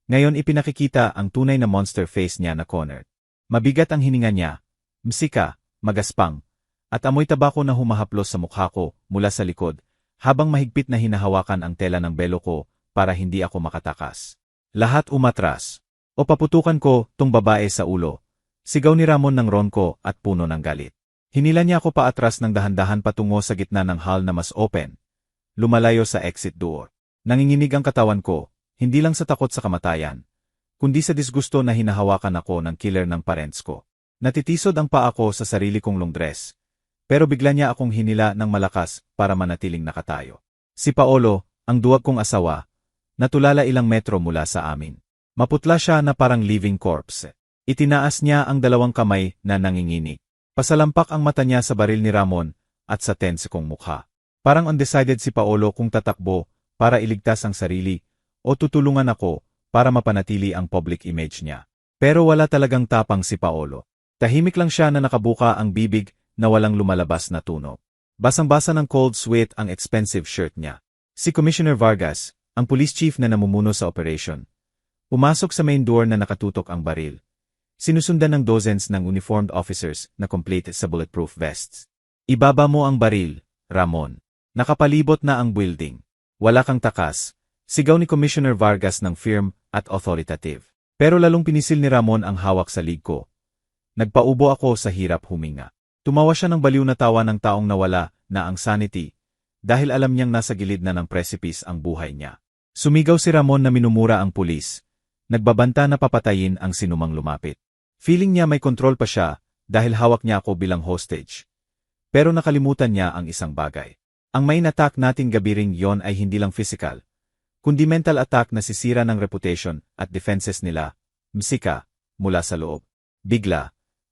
Ngayon ipinakikita ang tunay na monster face niya na cornered. Mabigat ang hininga niya, msika, magaspang, at amoy tabako na humahaplos sa mukha ko mula sa likod, habang mahigpit na hinahawakan ang tela ng belo ko para hindi ako makatakas. Lahat umatras. O paputukan ko tong babae sa ulo. Sigaw ni Ramon ng ronko at puno ng galit. Hinila niya ako paatras ng dahan-dahan patungo sa gitna ng hall na mas open. Lumalayo sa exit door. Nanginginig ang katawan ko, hindi lang sa takot sa kamatayan, kundi sa disgusto na hinahawakan ako ng killer ng parents ko. Natitisod ang paa ko sa sarili kong long dress. Pero bigla niya akong hinila ng malakas para manatiling nakatayo. Si Paolo, ang duwag kong asawa, natulala ilang metro mula sa amin. Maputla siya na parang living corpse. Itinaas niya ang dalawang kamay na nanginginig. Pasalampak ang mata niya sa baril ni Ramon at sa tense kong mukha. Parang undecided si Paolo kung tatakbo para iligtas ang sarili o tutulungan ako para mapanatili ang public image niya. Pero wala talagang tapang si Paolo. Tahimik lang siya na nakabuka ang bibig na walang lumalabas na tunog. Basang-basa ng cold sweat ang expensive shirt niya. Si Commissioner Vargas, ang police chief na namumuno sa operation, pumasok sa main door na nakatutok ang baril. Sinusundan ng dozens ng uniformed officers na complete sa bulletproof vests. Ibaba mo ang baril, Ramon. Nakapalibot na ang building. Wala kang takas, sigaw ni Commissioner Vargas ng firm at authoritative. Pero lalong pinisil ni Ramon ang hawak sa lig ko. Nagpaubo ako sa hirap huminga. Tumawa siya ng baliw na tawa ng taong nawala na ang sanity, dahil alam niyang nasa gilid na ng precipice ang buhay niya. Sumigaw si Ramon na minumura ang pulis, nagbabanta na papatayin ang sinumang lumapit. Feeling niya may kontrol pa siya, dahil hawak niya ako bilang hostage. Pero nakalimutan niya ang isang bagay. Ang main attack natin gabi ring yon ay hindi lang physical, kundi mental attack na sisira ng reputation at defenses nila, msika, mula sa loob. Bigla,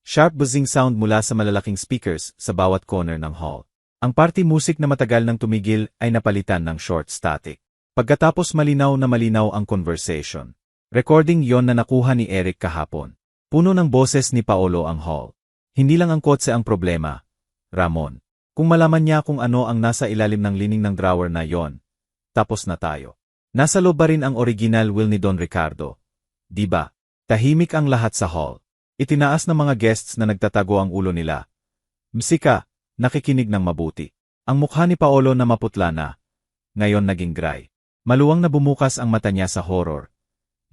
sharp buzzing sound mula sa malalaking speakers sa bawat corner ng hall. Ang party music na matagal nang tumigil ay napalitan ng short static. Pagkatapos malinaw na malinaw ang conversation. Recording yon na nakuha ni Eric kahapon. Puno ng boses ni Paolo ang hall. Hindi lang ang kotse ang problema, Ramon. Kung malaman niya kung ano ang nasa ilalim ng lining ng drawer na yon, tapos na tayo. Nasa loob ba rin ang original will ni Don Ricardo? Diba? Tahimik ang lahat sa hall. Itinaas ng mga guests na nagtatago ang ulo nila. Msika, nakikinig ng mabuti. Ang mukha ni Paolo na maputla na, ngayon naging gray. Maluwang na bumukas ang mata niya sa horror.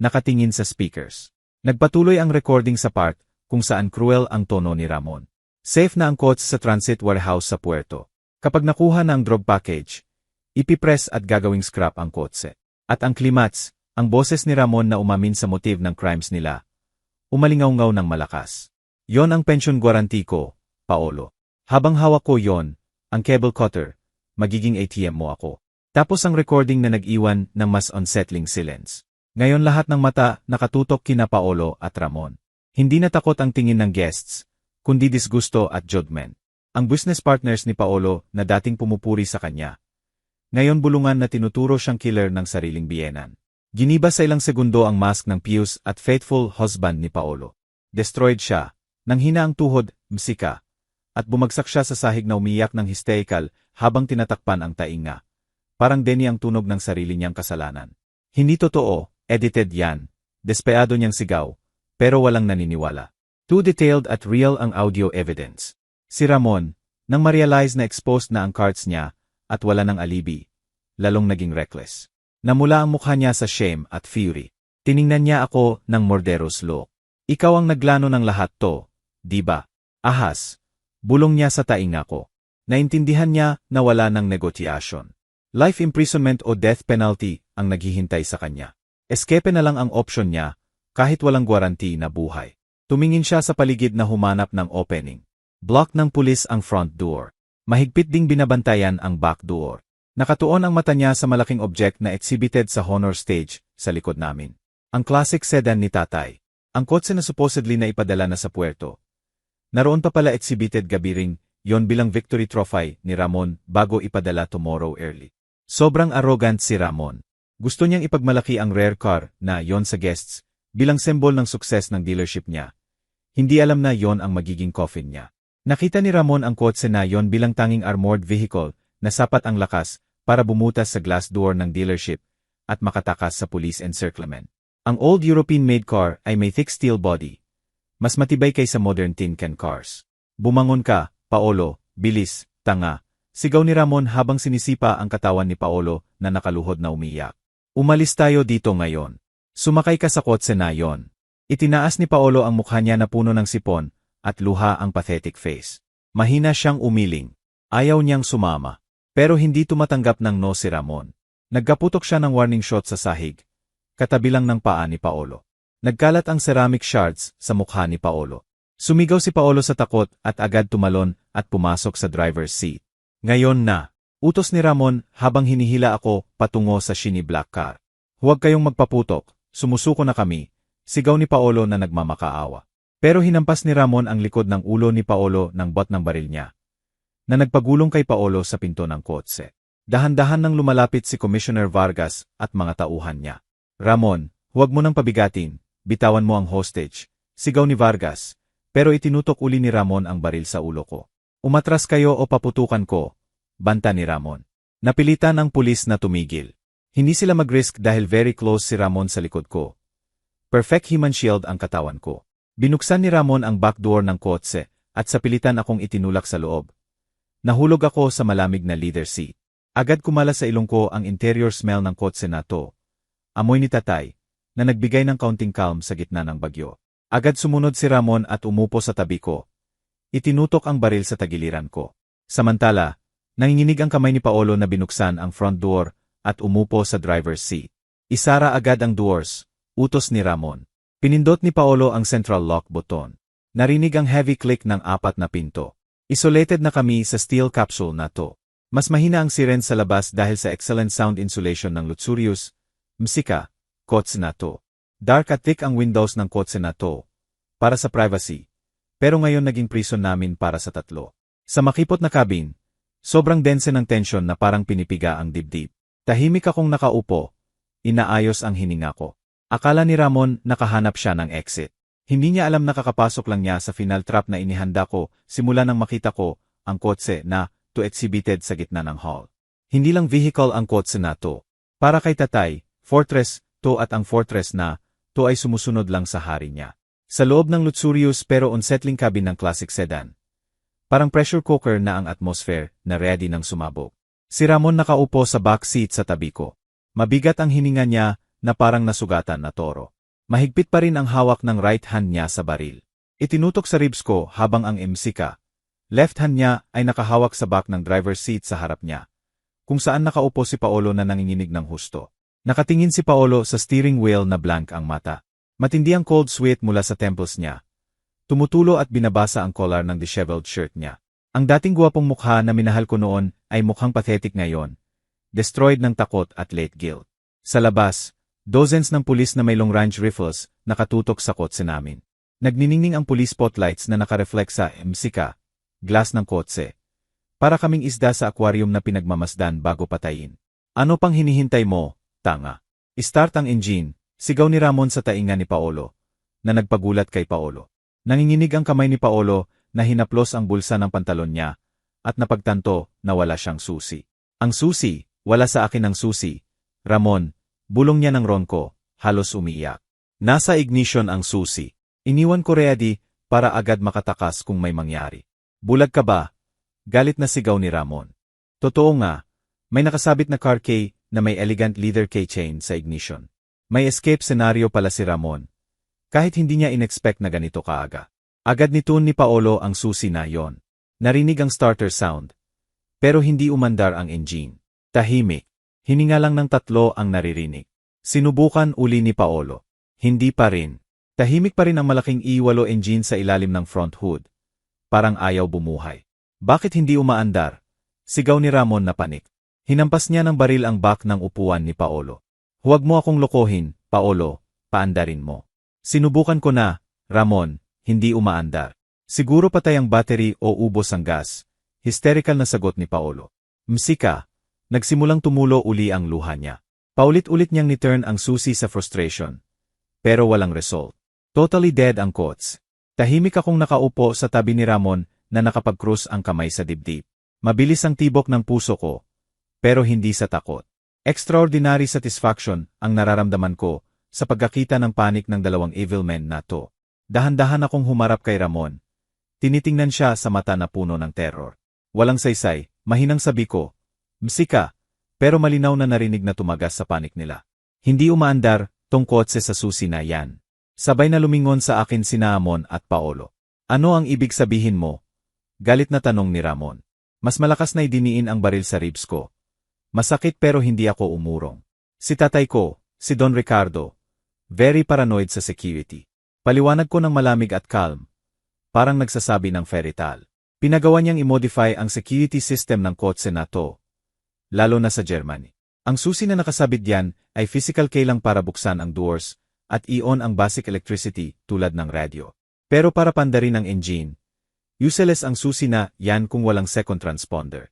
Nakatingin sa speakers. Nagpatuloy ang recording sa part kung saan cruel ang tono ni Ramon. Safe na ang kotse sa transit warehouse sa Puerto. Kapag nakuha na ang drug package, ipipress at gagawing scrap ang kotse. At ang climax, ang boses ni Ramon na umamin sa motive ng crimes nila. Umalingaw-ngaw ng malakas. Yon ang pension guarantee ko, Paolo. Habang hawak ko yon, ang cable cutter, magiging ATM mo ako. Tapos ang recording na nag-iwan ng mas unsettling silence. Ngayon lahat ng mata nakatutok kina Paolo at Ramon. Hindi na takot ang tingin ng guests, kundi disgusto at judgment. Ang business partners ni Paolo na dating pumupuri sa kanya. Ngayon bulungan na tinuturo siyang killer ng sariling biyenan. Giniba sa ilang segundo ang mask ng pious at faithful husband ni Paolo. Destroyed siya, nanghina ang tuhod, msika, at bumagsak siya sa sahig na umiyak ng hysterical habang tinatakpan ang tainga. Parang Denny ang tunog ng sarili niyang kasalanan. Hindi totoo, edited yan, Despeado niyang sigaw, pero walang naniniwala. Too detailed at real ang audio evidence. Si Ramon, nang ma-realize na exposed na ang cards niya at wala ng alibi, lalong naging reckless. Namula ang mukha niya sa shame at fury. Tiningnan niya ako ng murderous look. Ikaw ang naglano ng lahat to, di ba? Ahas. Bulong niya sa tainga ko. Naintindihan niya na wala ng negotiation. Life imprisonment o death penalty ang naghihintay sa kanya. Escape na lang ang option niya, kahit walang guarantee na buhay. Tumingin siya sa paligid na humanap ng opening. Block ng pulis ang front door. Mahigpit ding binabantayan ang back door. Nakatuon ang mata niya sa malaking object na exhibited sa honor stage sa likod namin. Ang classic sedan ni tatay. Ang kotse na supposedly na ipadala na sa puerto. Naroon pa pala exhibited gabiring, yon bilang victory trophy ni Ramon bago ipadala tomorrow early. Sobrang arrogant si Ramon. Gusto niyang ipagmalaki ang rare car na yon sa guests bilang symbol ng sukses ng dealership niya. Hindi alam na yon ang magiging coffin niya. Nakita ni Ramon ang kotse na yon bilang tanging armored vehicle na sapat ang lakas para bumutas sa glass door ng dealership at makatakas sa police encirclement. Ang old European-made car ay may thick steel body. Mas matibay kaysa modern tin can cars. Bumangon ka, Paolo, bilis, tanga. Sigaw ni Ramon habang sinisipa ang katawan ni Paolo na nakaluhod na umiyak. Umalis tayo dito ngayon. Sumakay ka sa kotse na yon. Itinaas ni Paolo ang mukha niya na puno ng sipon at luha ang pathetic face. Mahina siyang umiling. Ayaw niyang sumama. Pero hindi tumatanggap ng no si Ramon. Nagkaputok siya ng warning shot sa sahig. Katabi lang ng paa ni Paolo. Nagkalat ang ceramic shards sa mukha ni Paolo. Sumigaw si Paolo sa takot at agad tumalon at pumasok sa driver's seat. Ngayon na, utos ni Ramon habang hinihila ako patungo sa shiny black car. Huwag kayong magpaputok, sumusuko na kami, sigaw ni Paolo na nagmamakaawa. Pero hinampas ni Ramon ang likod ng ulo ni Paolo ng bot ng baril niya, na nagpagulong kay Paolo sa pinto ng kotse. Dahan-dahan nang lumalapit si Commissioner Vargas at mga tauhan niya. Ramon, huwag mo nang pabigatin, bitawan mo ang hostage, sigaw ni Vargas, pero itinutok uli ni Ramon ang baril sa ulo ko. Umatras kayo o paputukan ko, banta ni Ramon. Napilitan ang pulis na tumigil. Hindi sila mag-risk dahil very close si Ramon sa likod ko. Perfect human shield ang katawan ko. Binuksan ni Ramon ang back door ng kotse at sa pilitan akong itinulak sa loob. Nahulog ako sa malamig na leather seat. Agad kumala sa ilong ko ang interior smell ng kotse na to. Amoy ni tatay, na nagbigay ng kaunting calm sa gitna ng bagyo. Agad sumunod si Ramon at umupo sa tabi ko. Itinutok ang baril sa tagiliran ko. Samantala, nanginginig ang kamay ni Paolo na binuksan ang front door at umupo sa driver's seat. Isara agad ang doors, utos ni Ramon. Pinindot ni Paolo ang central lock button. Narinig ang heavy click ng 4 na pinto. Isolated na kami sa steel capsule na to. Mas mahina ang siren sa labas dahil sa excellent sound insulation ng luxurious, msika, kotse na to. Dark at thick ang windows ng kotse na to, para sa privacy. Pero ngayon naging prison namin para sa 3. Sa makipot na cabin, sobrang dense ng tension na parang pinipiga ang dibdib. Tahimik akong nakaupo, inaayos ang hininga ko. Akala ni Ramon nakahanap siya ng exit. Hindi niya alam na kakapasok lang niya sa final trap na inihanda ko simula nang makita ko ang kotse na to exhibited sa gitna ng hall. Hindi lang vehicle ang kotse na to. Para kay tatay, fortress to at ang fortress na to ay sumusunod lang sa hari niya. Sa loob ng luxurious pero unsettling cabin ng classic sedan. Parang pressure cooker na ang atmosphere na ready ng sumabog. Si Ramon nakaupo sa back seat sa tabi ko. Mabigat ang hininga niya na parang nasugatan na toro. Mahigpit pa rin ang hawak ng right hand niya sa baril. Itinutok sa ribs ko habang ang MC left hand niya ay nakahawak sa back ng driver's seat sa harap niya, kung saan nakaupo si Paolo na nanginginig ng husto. Nakatingin si Paolo sa steering wheel na blank ang mata. Matindi ang cold sweat mula sa temples niya. Tumutulo at binabasa ang collar ng disheveled shirt niya. Ang dating guwapong mukha na minahal ko noon ay mukhang pathetic ngayon, destroyed ng takot at late guilt. Sa labas, dozens ng pulis na may long-range rifles nakatutok sa kotse namin. Nagniningning ang police spotlights na nakareflect sa MCK, glass ng kotse. Para kaming isda sa aquarium na pinagmamasdan bago patayin. Ano pang hinihintay mo, tanga? Start ang engine, sigaw ni Ramon sa tainga ni Paolo, na nagpagulat kay Paolo. Nanginginig ang kamay ni Paolo na hinaplos ang bulsa ng pantalon niya, at napagtanto na wala siyang susi. Ang susi, wala sa akin ang susi. Ramon, bulong niya ng ronko, halos umiiyak. Nasa ignition ang susi. Iniwan ko ready para agad makatakas kung may mangyari. Bulag ka ba? Galit na sigaw ni Ramon. Totoo nga, may nakasabit na car key na may elegant leather keychain sa ignition. May escape scenario pala si Ramon. Kahit hindi niya inexpect na ganito kaaga. Agad nitun ni Paolo ang susi na yon. Narinig ang starter sound. Pero hindi umandar ang engine. Tahimik. Hininga lang ng 3 ang naririnig. Sinubukan uli ni Paolo. Hindi pa rin. Tahimik pa rin ang malaking E8 engine sa ilalim ng front hood. Parang ayaw bumuhay. Bakit hindi umaandar? Sigaw ni Ramon na panik. Hinampas niya ng baril ang back ng upuan ni Paolo. Huwag mo akong lokohin, Paolo, paandarin mo. Sinubukan ko na, Ramon, hindi umaandar. Siguro patay ang battery o ubos ang gas. Hysterical na sagot ni Paolo. Msika, nagsimulang tumulo uli ang luha niya. Paulit-ulit niyang ni-turn ang susi sa frustration. Pero walang result. Totally dead ang quotes. Tahimik akong nakaupo sa tabi ni Ramon na nakapag-cross ang kamay sa dibdib. Mabilis ang tibok ng puso ko, pero hindi sa takot. Extraordinary satisfaction ang nararamdaman ko sa pagkakita ng panik ng 2 evil men na to. Dahan-dahan akong humarap kay Ramon. Tinitingnan siya sa mata na puno ng terror. Walang saysay, mahinang sabi ko, Msika, pero malinaw na narinig na tumagas sa panik nila. Hindi umaandar, tong kotse sa susi na yan. Sabay na lumingon sa akin sina Ramon at Paolo. Ano ang ibig sabihin mo? Galit na tanong ni Ramon. Mas malakas na idiniin ang baril sa ribs ko. Masakit pero hindi ako umurong. Si tatay ko, si Don Ricardo, very paranoid sa security. Paliwanag ko ng malamig at calm. Parang nagsasabi ng fairy tale. Pinagawa niyang i-modify ang security system ng kotse na to. Lalo na sa Germany. Ang susi na nakasabit diyan ay physical key lang para buksan ang doors at i-on ang basic electricity tulad ng radyo. Pero para pandarin ang engine, useless ang susi na yan kung walang second transponder.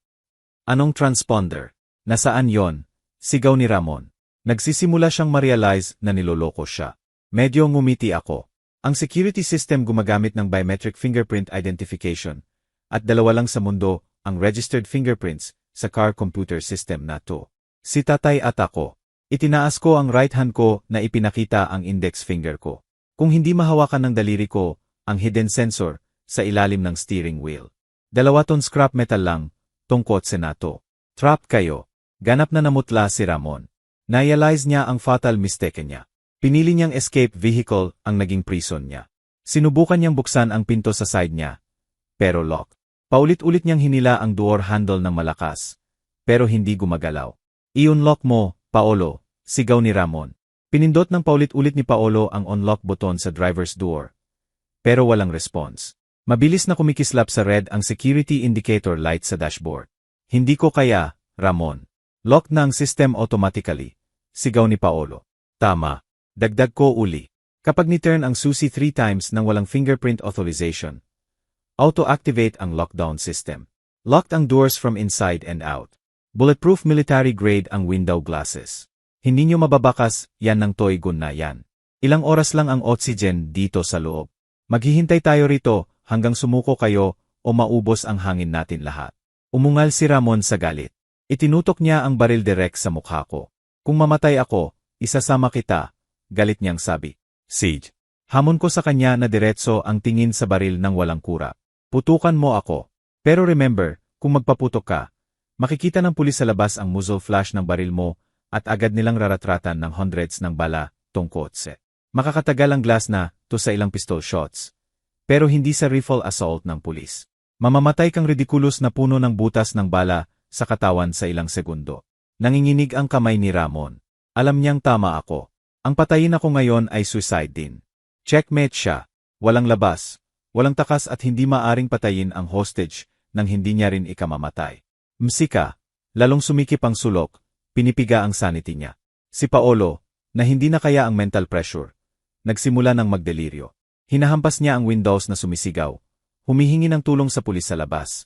Anong transponder? Nasaan yon? Sigaw ni Ramon. Nagsisimula siyang ma-realize na niloloko siya. Medyo ngumiti ako. Ang security system gumagamit ng biometric fingerprint identification at 2 lang sa mundo ang registered fingerprints sa car computer system na to. Si tatay at ako. Itinaas ko ang right hand ko na ipinakita ang index finger ko. Kung hindi mahawakan ng daliri ko, ang hidden sensor sa ilalim ng steering wheel. 2 ton scrap metal lang, tong kotse na to. Trap kayo. Ganap na namutla si Ramon. Narealize niya ang fatal mistake niya. Pinili niyang escape vehicle ang naging prison niya. Sinubukan niyang buksan ang pinto sa side niya. Pero lock. Paulit-ulit niyang hinila ang door handle ng malakas. Pero hindi gumagalaw. I-unlock mo, Paolo, sigaw ni Ramon. Pinindot ng paulit-ulit ni Paolo ang unlock button sa driver's door. Pero walang response. Mabilis na kumikislap sa red ang security indicator light sa dashboard. Hindi ko kaya, Ramon. Locked na ang system automatically. Sigaw ni Paolo. Tama. Dagdag ko uli. Kapag ni-turn ang susi 3 times nang walang fingerprint authorization, auto-activate ang lockdown system. Locked ang doors from inside and out. Bulletproof military grade ang window glasses. Hindi nyo mababakas, yan ng toy gun na yan. Ilang oras lang ang oxygen dito sa loob. Maghihintay tayo rito hanggang sumuko kayo o maubos ang hangin natin lahat. Umungal si Ramon sa galit. Itinutok niya ang baril direct sa mukha ko. Kung mamatay ako, isasama kita, galit niyang sabi. Siege. Hamon ko sa kanya na diretso ang tingin sa baril ng walang kura. Putukan mo ako. Pero remember, kung magpaputok ka, makikita ng pulis sa labas ang muzzle flash ng baril mo at agad nilang raratratan ng hundreds ng bala tong kotse. Makakatagal ang glass na to sa ilang pistol shots. Pero hindi sa rifle assault ng pulis. Mamamatay kang ridiculous na puno ng butas ng bala sa katawan sa ilang segundo. Nanginginig ang kamay ni Ramon. Alam niyang tama ako. Ang patayin ako ngayon ay suicide din. Checkmate siya. Walang labas. Walang takas at hindi maaring patayin ang hostage nang hindi niya rin ikamamatay. Msika, lalong sumikip ang sulok, pinipiga ang sanity niya. Si Paolo, na hindi na kaya ang mental pressure, nagsimula ng magdeliryo. Hinahampas niya ang windows na sumisigaw. Humihingi ng tulong sa pulis sa labas.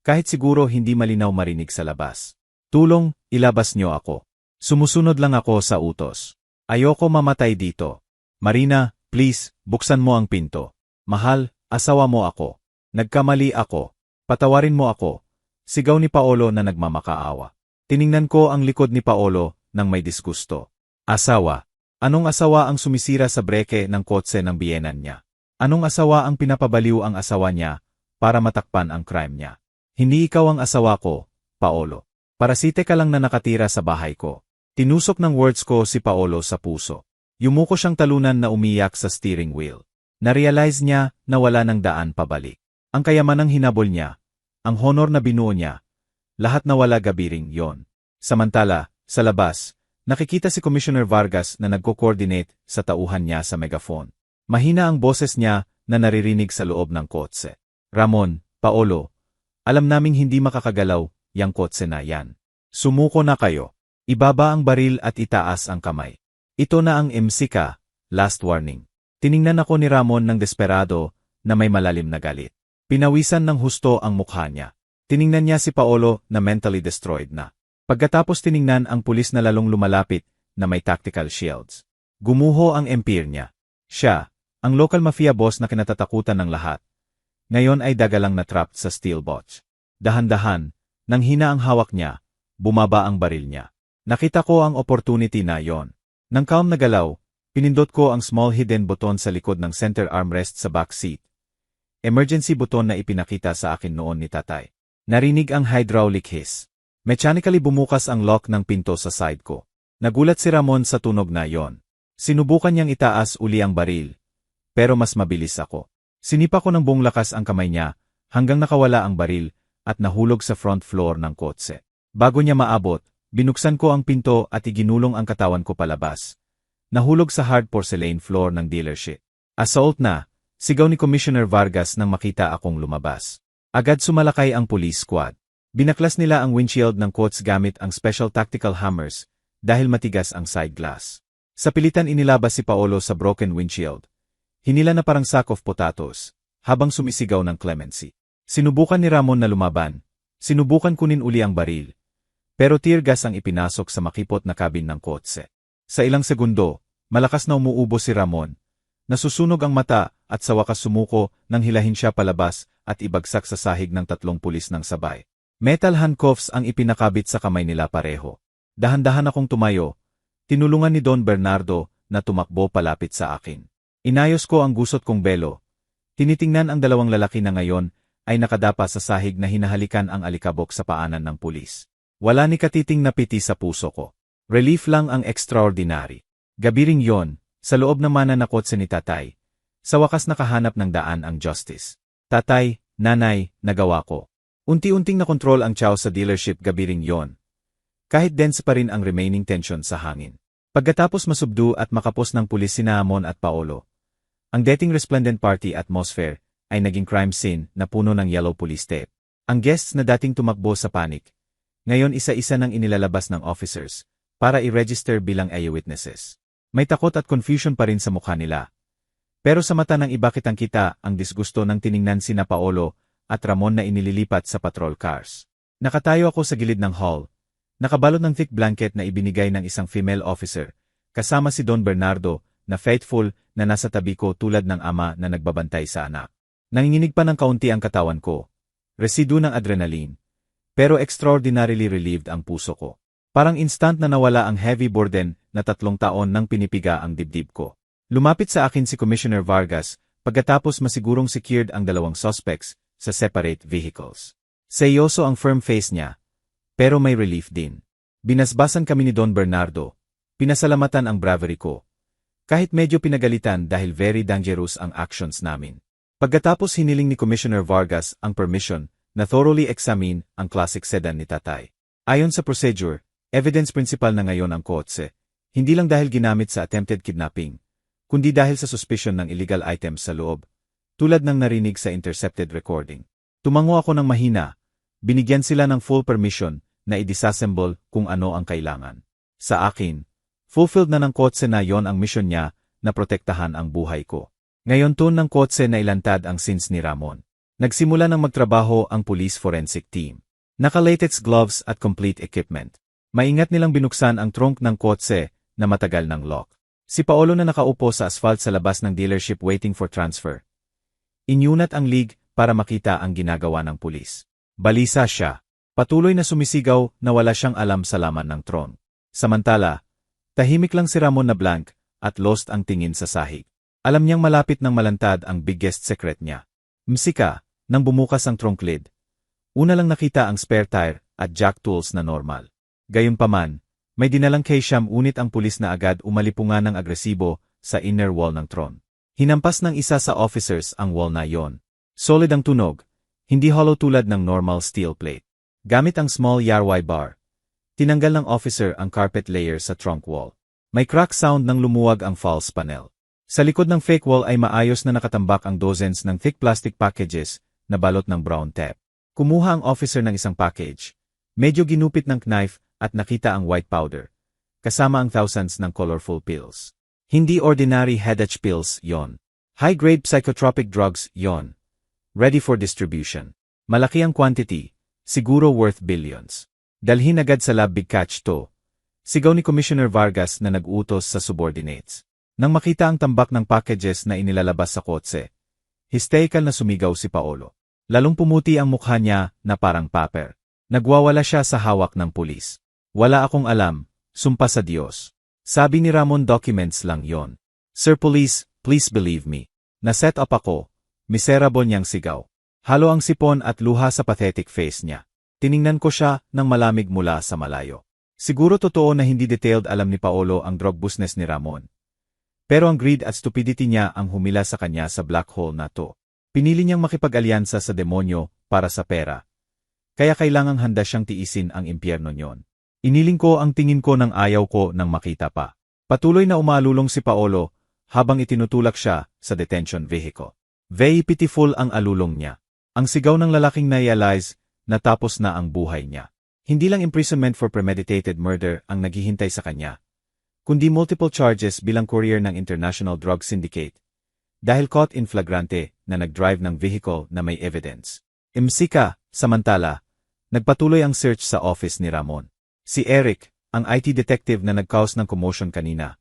Kahit siguro hindi malinaw marinig sa labas. Tulong, ilabas niyo ako. Sumusunod lang ako sa utos. Ayoko mamatay dito. Marina, please, buksan mo ang pinto. Mahal, asawa mo ako. Nagkamali ako. Patawarin mo ako. Sigaw ni Paolo na nagmamakaawa. Tiningnan ko ang likod ni Paolo nang may disgusto. Asawa. Anong asawa ang sumisira sa breke ng kotse ng biyenan niya? Anong asawa ang pinapabaliw ang asawa niya para matakpan ang crime niya? Hindi ikaw ang asawa ko, Paolo. Parasite ka lang na nakatira sa bahay ko. Tinusok ng words ko si Paolo sa puso. Yumuko siyang talunan na umiyak sa steering wheel. Narealize niya na wala ng daan pabalik. Ang kayamanang hinabol niya, ang honor na binuo niya, lahat nawala gabiring yon. Samantala, sa labas, nakikita si Commissioner Vargas na nagko-coordinate sa tauhan niya sa megaphone. Mahina ang boses niya na naririnig sa loob ng kotse. Ramon, Paolo, alam naming hindi makakagalaw yang kotse na yan. Sumuko na kayo. Ibaba ang baril at itaas ang kamay. Ito na ang MC ka, last warning. Tiningnan ako ni Ramon ng desperado na may malalim na galit. Pinawisan ng husto ang mukha niya. Tiningnan niya si Paolo na mentally destroyed na. Pagkatapos tiningnan ang pulis na lalong lumalapit na may tactical shields. Gumuho ang empire niya. Siya, ang local mafia boss na kinatatakutan ng lahat. Ngayon ay dagalang na-trapped sa steel box. Dahan-dahan, nang hina ang hawak niya, bumaba ang baril niya. Nakita ko ang opportunity na yon. Nang calm na galaw, pinindot ko ang small hidden button sa likod ng center armrest sa back seat. Emergency button na ipinakita sa akin noon ni tatay. Narinig ang hydraulic hiss. Mechanically bumukas ang lock ng pinto sa side ko. Nagulat si Ramon sa tunog na yon. Sinubukan niyang itaas uli ang baril. Pero mas mabilis ako. Sinipa ko ng buong lakas ang kamay niya hanggang nakawala ang baril at nahulog sa front floor ng kotse. Bago niya maabot, binuksan ko ang pinto at iginulong ang katawan ko palabas. Nahulog sa hard porcelain floor ng dealership. Assault na, sigaw ni Commissioner Vargas nang makita akong lumabas. Agad sumalakay ang police squad. Binaklas nila ang windshield ng kotse gamit ang special tactical hammers dahil matigas ang side glass. Sa pilitan inilabas si Paolo sa broken windshield. Hinila na parang sack of potatoes, habang sumisigaw ng clemency. Sinubukan ni Ramon na lumaban. Sinubukan kunin uli ang baril. Pero tear gas ang ipinasok sa makipot na cabin ng kotse. Sa ilang segundo, malakas na umuubo si Ramon. Nasusunog ang mata at sa wakas sumuko nang hilahin siya palabas at ibagsak sa sahig ng 3 pulis ng sabay. Metal handcuffs ang ipinakabit sa kamay nila pareho. Dahan-dahan akong tumayo. Tinulungan ni Don Bernardo na tumakbo palapit sa akin. Inayos ko ang gusot kong belo. Tinitingnan ang 2 lalaki na ngayon ay nakadapa sa sahig na hinahalikan ang alikabok sa paanan ng pulis. Wala ni katiting na piti sa puso ko. Relief lang ang extraordinary. Gabiring yon, sa loob naman na kotse ni tatay. Sa wakas nakahanap ng daan ang justice. Tatay, nanay, nagawa ko. Unti-unting nakontrol ang chow sa dealership gabiring yon. Kahit dense pa rin ang remaining tension sa hangin. Pagkatapos masubdu at makapos ng pulis sina Ramon at Paolo, ang dating resplendent party atmosphere ay naging crime scene na puno ng yellow police tape. Ang guests na dating tumakbo sa panic, ngayon isa-isa nang inilalabas ng officers para i-register bilang eyewitnesses. May takot at confusion pa rin sa mukha nila. Pero sa mata ng iba kitang-kita ang disgusto ng tiningnan sina Paolo at Ramon na inililipat sa patrol cars. Nakatayo ako sa gilid ng hall, nakabalot ng thick blanket na ibinigay ng isang female officer, kasama si Don Bernardo na faithful na nasa tabi ko tulad ng ama na nagbabantay sa anak. Nanginginig pa ng kaunti ang katawan ko, residu ng adrenaline. Pero extraordinarily relieved ang puso ko. Parang instant na nawala ang heavy burden na 3 taon nang pinipiga ang dibdib ko. Lumapit sa akin si Commissioner Vargas pagkatapos masigurong secured ang 2 suspects sa separate vehicles. Seryoso ang firm face niya, pero may relief din. Binasbasan kami ni Don Bernardo. Pinasalamatan ang bravery ko. Kahit medyo pinagalitan dahil very dangerous ang actions namin. Pagkatapos hiniling ni Commissioner Vargas ang permission na thoroughly examine ang classic sedan ni tatay. Ayon sa procedure, evidence principal na ngayon ang kotse, hindi lang dahil ginamit sa attempted kidnapping, kundi dahil sa suspicion ng illegal items sa loob, tulad ng narinig sa intercepted recording. Tumango ako ng mahina, binigyan sila ng full permission na i-disassemble kung ano ang kailangan. Sa akin, fulfilled na ng kotse na yon ang mission niya na protektahan ang buhay ko. Ngayon tun ng kotse na ilantad ang sins ni Ramon. Nagsimula ng magtrabaho ang police forensic team. Naka-latex gloves at complete equipment. Maingat nilang binuksan ang trunk ng kotse na matagal ng lock. Si Paolo na nakaupo sa asphalt sa labas ng dealership waiting for transfer. Inyunat ang league para makita ang ginagawa ng pulis. Balisa siya. Patuloy na sumisigaw na wala siyang alam sa laman ng tron. Samantala, tahimik lang si Ramon na blank at lost ang tingin sa sahig. Alam niyang malapit ng malantad ang biggest secret niya. Msika, nang bumukas ang trunk lid. Una lang nakita ang spare tire at jack tools na normal. Gayunpaman, may dinalang K-Sham unit ang pulis na agad umalipungan ng agresibo sa inner wall ng Tron. Hinampas ng isa sa officers ang wall na yon. Solid ang tunog, hindi hollow tulad ng normal steel plate. Gamit ang small Yarwai bar, tinanggal ng officer ang carpet layer sa trunk wall. May crack sound nang lumuwag ang false panel. Sa likod ng fake wall ay maayos na nakatambak ang dozens ng thick plastic packages na balot ng brown tape. Kumuha ang officer ng isang package. Medyo ginupit ng knife at nakita ang white powder, kasama ang thousands ng colorful pills. Hindi ordinary headache pills yon. High-grade psychotropic drugs yon. Ready for distribution. Malaki ang quantity, siguro worth billions. Dalhin agad sa lab, big catch to. Sigaw ni Commissioner Vargas na nag-utos sa subordinates. Nang makita ang tambak ng packages na inilalabas sa kotse, hysterical na sumigaw si Paolo. Lalong pumuti ang mukha niya na parang paper. Nagwawala siya sa hawak ng pulis. Wala akong alam, sumpa sa Diyos. Sabi ni Ramon, documents lang yon. Sir Police, please believe me. Na-set up ako. Miserable niyang sigaw. Halo ang sipon at luha sa pathetic face niya. Tiningnan ko siya nang malamig mula sa malayo. Siguro totoo na hindi detailed alam ni Paolo ang drug business ni Ramon. Pero ang greed at stupidity niya ang humila sa kanya sa black hole na to. Pinili niyang makipag-alyansa sa demonyo para sa pera. Kaya kailangang handa siyang tiisin ang impyerno niyon. Iniling ko ang tingin ko nang ayaw ko nang makita pa. Patuloy na umaalulong si Paolo habang itinutulak siya sa detention vehicle. Very pitiful ang alulong niya. Ang sigaw ng lalaking na-realize na tapos na ang buhay niya. Hindi lang imprisonment for premeditated murder ang naghihintay sa kanya, kundi multiple charges bilang courier ng International Drug Syndicate dahil caught in flagrante na nag-drive ng vehicle na may evidence. Msika, samantala, nagpatuloy ang search sa office ni Ramon. Si Eric, ang IT detective na nag-cause ng commotion kanina,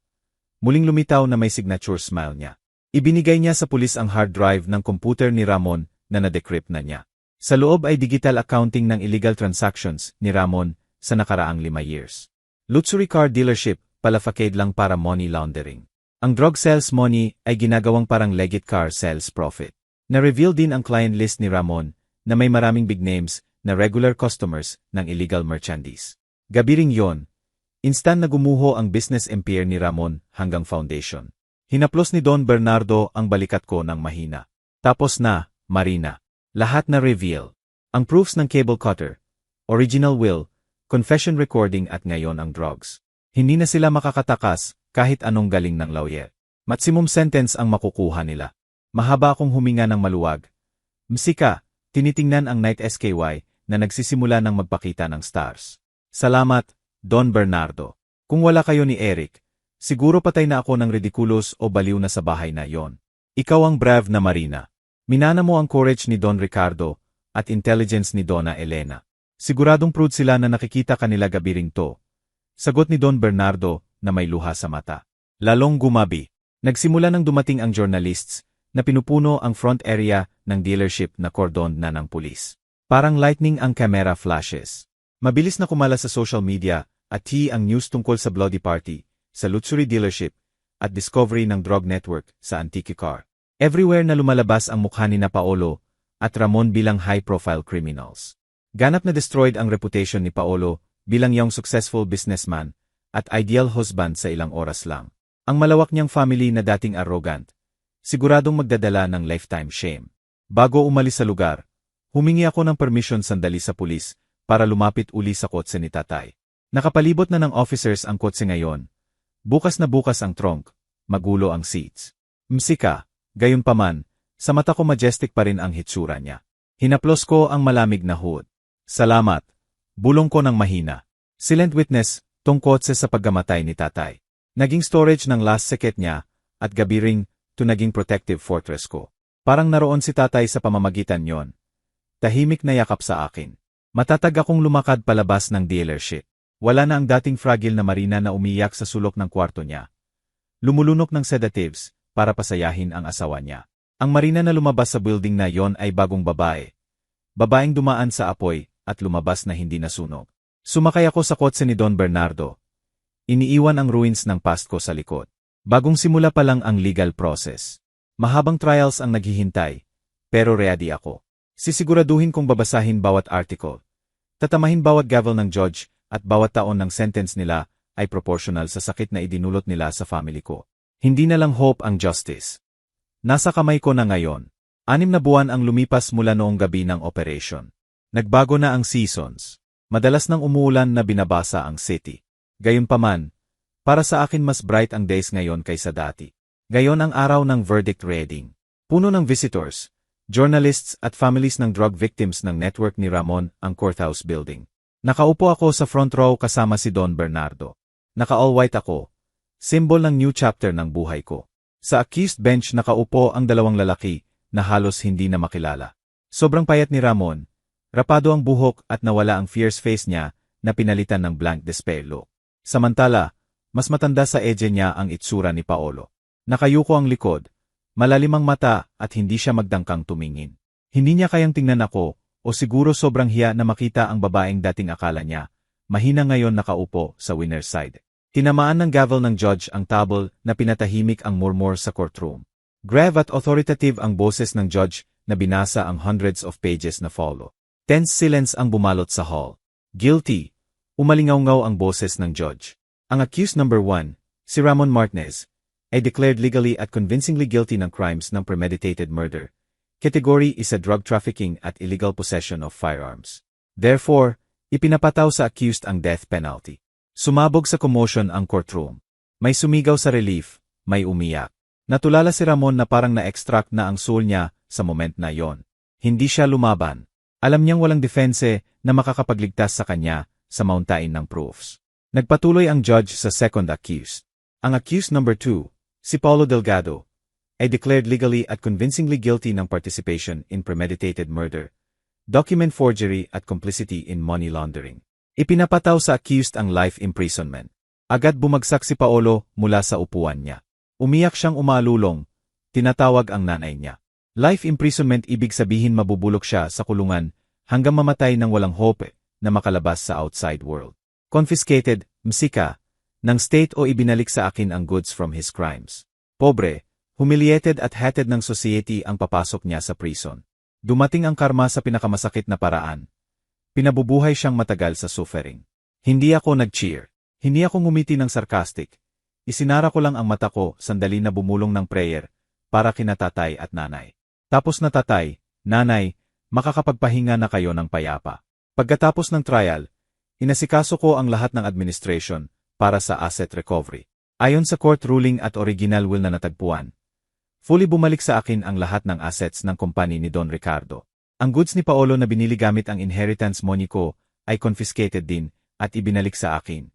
muling lumitaw na may signature smile niya. Ibinigay niya sa pulis ang hard drive ng computer ni Ramon na na-decrypt na niya. Sa loob ay digital accounting ng illegal transactions ni Ramon sa nakaraang 5 years. Luxury car dealership, pala facade lang para money laundering. Ang drug sales money ay ginagawang parang legit car sales profit. Na-reveal din ang client list ni Ramon na may maraming big names na regular customers ng illegal merchandise. Gabi ring yon, instant na gumuho ang business empire ni Ramon hanggang foundation. Hinaplos ni Don Bernardo ang balikat ko ng mahina. Tapos na, Marina. Lahat na reveal. Ang proofs ng cable cutter, original will, confession recording at ngayon ang drugs. Hindi na sila makakatakas kahit anong galing ng lawyer. Maximum sentence ang makukuha nila. Mahaba akong huminga ng maluwag. Msika, tinitingnan ang night SKY na nagsisimula ng magpakita ng stars. Salamat, Don Bernardo. Kung wala kayo ni Eric, siguro patay na ako ng ridiculous o baliw na sa bahay na yon. Ikaw ang brave na Marina. Minana mo ang courage ni Don Ricardo at intelligence ni Donna Elena. Siguradong proud sila na nakikita kanila gabi ring to. Sagot ni Don Bernardo na may luha sa mata. Lalong gumabi. Nagsimula nang dumating ang journalists na pinupuno ang front area ng dealership na cordon na ng pulis. Parang lightning ang camera flashes. Mabilis na kumala sa social media at ang news tungkol sa bloody party, sa luxury dealership, at discovery ng drug network sa antique car. Everywhere na lumalabas ang mukha ni Paolo at Ramon bilang high-profile criminals. Ganap na destroyed ang reputation ni Paolo bilang young successful businessman at ideal husband sa ilang oras lang. Ang malawak niyang family na dating arrogant, siguradong magdadala ng lifetime shame. Bago umalis sa lugar, humingi ako ng permission sandali sa pulis para lumapit uli sa kotse ni tatay. Nakapalibot na ng officers ang kotse ngayon. Bukas na bukas ang trunk, magulo ang seats. Msika, gayunpaman, sa mata ko majestic pa rin ang hitsura niya. Hinaplos ko ang malamig na hood. Salamat. Bulong ko ng mahina. Silent witness, tong kotse sa paggamatay ni tatay. Naging storage ng last secret niya, at gabi ring, to naging protective fortress ko. Parang naroon si tatay sa pamamagitan yon. Tahimik na yakap sa akin. Matatag akong lumakad palabas ng dealership. Wala na ang dating fragile na Marina na umiyak sa sulok ng kwarto niya. Lumulunok ng sedatives para pasayahin ang asawa niya. Ang Marina na lumabas sa building na yon ay bagong babae. Babaeng dumaan sa apoy at lumabas na hindi nasunog. Sumakay ako sa kotse ni Don Bernardo. Iniiwan ang ruins ng past ko sa likod. Bagong simula pa lang ang legal process. Mahabang trials ang naghihintay, pero ready ako. Sisiguraduhin kong babasahin bawat article. Tatamahin bawat gavel ng judge at bawat taon ng sentence nila ay proportional sa sakit na idinulot nila sa family ko. Hindi na lang hope ang justice. Nasa kamay ko na ngayon. 6 na buwan ang lumipas mula noong gabi ng operation. Nagbago na ang seasons. Madalas nang umuulan na binabasa ang city. Gayunpaman, para sa akin mas bright ang days ngayon kaysa dati. Gayon ang araw ng verdict reading. Puno ng visitors, journalists at families ng drug victims ng network ni Ramon ang courthouse building. Nakaupo ako sa front row kasama si Don Bernardo. Naka-all-white ako, symbol ng new chapter ng buhay ko. Sa accused bench nakaupo ang 2 lalaki na halos hindi na makilala. Sobrang payat ni Ramon, rapado ang buhok at nawala ang fierce face niya na pinalitan ng blank despair look. Samantala, mas matanda sa edge niya ang itsura ni Paolo. Nakayuko ang likod, malalim ang mata at hindi siya magdangkang tumingin. Hindi niya kayang tingnan ako o siguro sobrang hiya na makita ang babaeng dating akala niya, mahina ngayon nakaupo sa winner's side. Tinamaan ng gavel ng judge ang table na pinatahimik ang murmur sa courtroom. Grave at authoritative ang boses ng judge na binasa ang hundreds of pages na follow. Tense silence ang bumalot sa hall. Guilty. Umalingaw-ngaw ang boses ng judge. Ang accused number 1, si Ramon Martinez, ay declared legally at convincingly guilty ng crimes ng premeditated murder. Category is a drug trafficking at illegal possession of firearms. Therefore, ipinapataw sa accused ang death penalty. Sumabog sa commotion ang courtroom. May sumigaw sa relief, may umiyak. Natulala si Ramon na parang na-extract na ang soul niya sa moment na yon. Hindi siya lumaban. Alam niyang walang defense na makakapagligtas sa kanya sa mountain ng proofs. Nagpatuloy ang judge sa second accused. Ang accused number 2, si Paulo Delgado, ay declared legally at convincingly guilty ng participation in premeditated murder, document forgery at complicity in money laundering. Ipinapataw sa accused ang life imprisonment. Agad bumagsak si Paolo mula sa upuan niya. Umiyak siyang umalulong, tinatawag ang nanay niya. Life imprisonment ibig sabihin mabubulok siya sa kulungan hanggang mamatay ng walang hope na makalabas sa outside world. Confiscated, msika, ng state o ibinalik sa akin ang goods from his crimes. Pobre, humiliated at hated ng society ang papasok niya sa prison. Dumating ang karma sa pinakamasakit na paraan. Pinabubuhay siyang matagal sa suffering. Hindi ako nag-cheer. Hindi ako ngumiti ng sarcastic. Isinara ko lang ang mata ko sandali na bumulong ng prayer para kina tatay at nanay. Tapos na tatay, nanay, makakapagpahinga na kayo ng payapa. Pagkatapos ng trial, inasikaso ko ang lahat ng administration para sa asset recovery. Ayon sa court ruling at original will na natagpuan, fully bumalik sa akin ang lahat ng assets ng kumpanya ni Don Ricardo. Ang goods ni Paolo na binili gamit ang inheritance money ko ay confiscated din at ibinalik sa akin.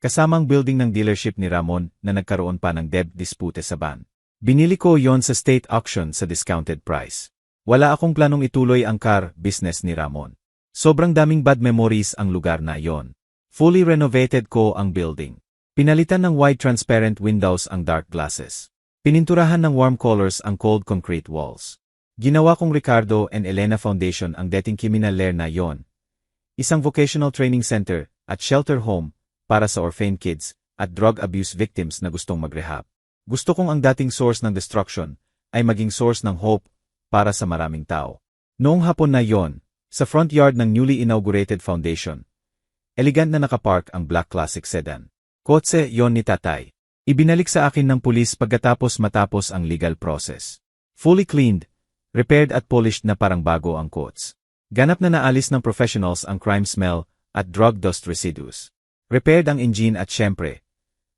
Kasamang building ng dealership ni Ramon na nagkaroon pa ng debt dispute sa ban. Binili ko yon sa state auction sa discounted price. Wala akong planong ituloy ang car business ni Ramon. Sobrang daming bad memories ang lugar na yon. Fully renovated ko ang building. Pinalitan ng wide transparent windows ang dark glasses. Pininturahan ng warm colors ang cold concrete walls. Ginawa kong Ricardo and Elena Foundation ang dating criminal lair na yon. Isang vocational training center at shelter home para sa orphan kids at drug abuse victims na gustong mag-rehab. Gusto kong ang dating source ng destruction ay maging source ng hope para sa maraming tao. Noong hapon na yon, sa front yard ng newly inaugurated foundation, elegant na nakapark ang black classic sedan. Kotse yon ni tatay. Ibinalik sa akin ng pulis matapos ang legal process. Fully cleaned, repaired at polished na parang bago ang coats. Ganap na naalis ng professionals ang crime smell at drug dust residues. Repaired ang engine at syempre,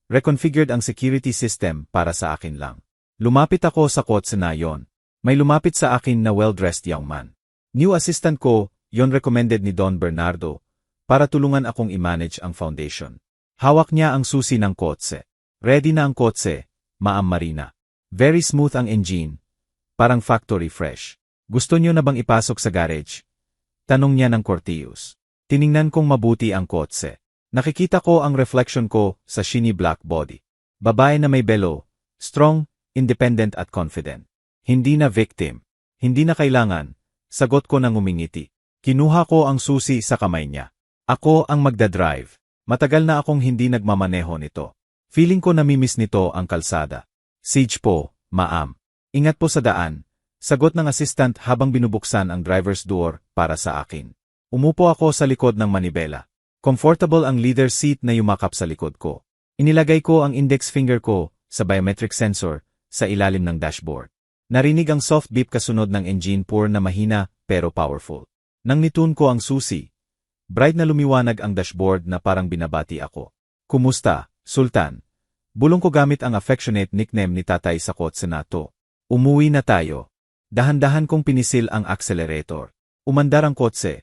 reconfigured ang security system para sa akin lang. Lumapit ako sa kotse na yon. May lumapit sa akin na well-dressed young man. New assistant ko, yon recommended ni Don Bernardo, para tulungan akong i-manage ang foundation. Hawak niya ang susi ng kotse. Ready na ang kotse, Ma'am Marina. Very smooth ang engine. Parang factory fresh. Gusto niyo na bang ipasok sa garage? Tanong niya ng Cortius. Tiningnan kong mabuti ang kotse. Nakikita ko ang reflection ko sa shiny black body. Babae na may belo, strong, independent at confident. Hindi na victim. Hindi na kailangan. Sagot ko nang umingiti. Kinuha ko ang susi sa kamay niya. Ako ang magdadrive. Matagal na akong hindi nagmamaneho nito. Feeling ko namimiss nito ang kalsada. Siege po, ma'am. Ingat po sa daan. Sagot ng assistant habang binubuksan ang driver's door para sa akin. Umupo ako sa likod ng manibela. Comfortable ang leather seat na yumakap sa likod ko. Inilagay ko ang index finger ko sa biometric sensor sa ilalim ng dashboard. Narinig ang soft beep kasunod ng engine pour na mahina pero powerful. Nang nitun ko ang susi, bright na lumiwanag ang dashboard na parang binabati ako. Kumusta, Sultan? Bulong ko gamit ang affectionate nickname ni tatay sa kotse na to. Umuwi na tayo. Dahan-dahan kong pinisil ang accelerator. Umandar ang kotse.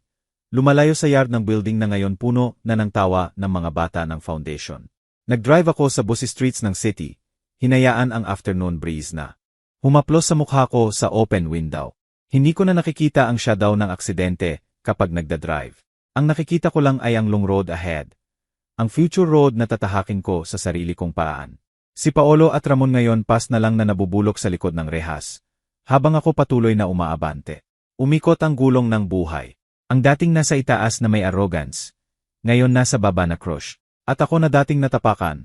Lumalayo sa yard ng building na ngayon puno na ng tawa ng mga bata ng foundation. Nag-drive ako sa busy streets ng city. Hinayaan ang afternoon breeze na humaplos sa mukha ko sa open window. Hindi ko na nakikita ang shadow ng aksidente kapag nagda-drive. Ang nakikita ko lang ay ang long road ahead. Ang future road na tatahakin ko sa sarili kong paraan. Si Paolo at Ramon ngayon pas na lang na nabubulok sa likod ng rehas. Habang ako patuloy na umaabante. Umikot ang gulong ng buhay. Ang dating nasa itaas na may arrogance. Ngayon nasa baba na crush. At ako na dating natapakan.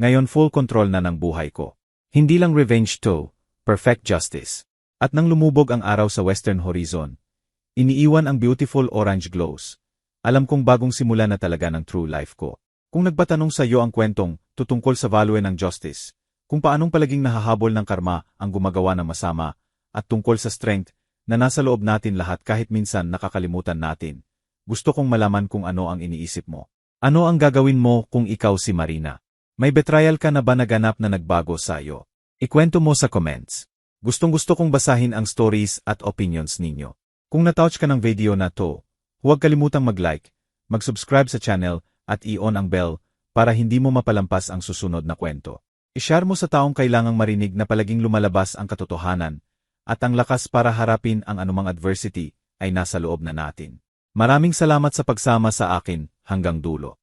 Ngayon full control na ng buhay ko. Hindi lang revenge to, perfect justice. At nang lumubog ang araw sa western horizon, iniiwan ang beautiful orange glows. Alam kong bagong simula na talaga ng true life ko. Kung nagpatanong sa iyo ang kwentong tutungkol sa value ng justice, kung paanong palaging nahahabol ng karma ang gumagawa ng masama, at tungkol sa strength na nasa loob natin lahat kahit minsan nakakalimutan natin, gusto kong malaman kung ano ang iniisip mo. Ano ang gagawin mo kung ikaw si Marina? May betrayal ka na ba naganap na nagbago sa iyo? Ikwento mo sa comments. Gustong-gusto kong basahin ang stories at opinions ninyo. Kung natouch ka ng video na to, huwag kalimutang mag-like, mag-subscribe sa channel at i-on ang bell para hindi mo mapalampas ang susunod na kwento. I-share mo sa taong kailangang marinig na palaging lumalabas ang katotohanan at ang lakas para harapin ang anumang adversity ay nasa loob na natin. Maraming salamat sa pagsama sa akin hanggang dulo.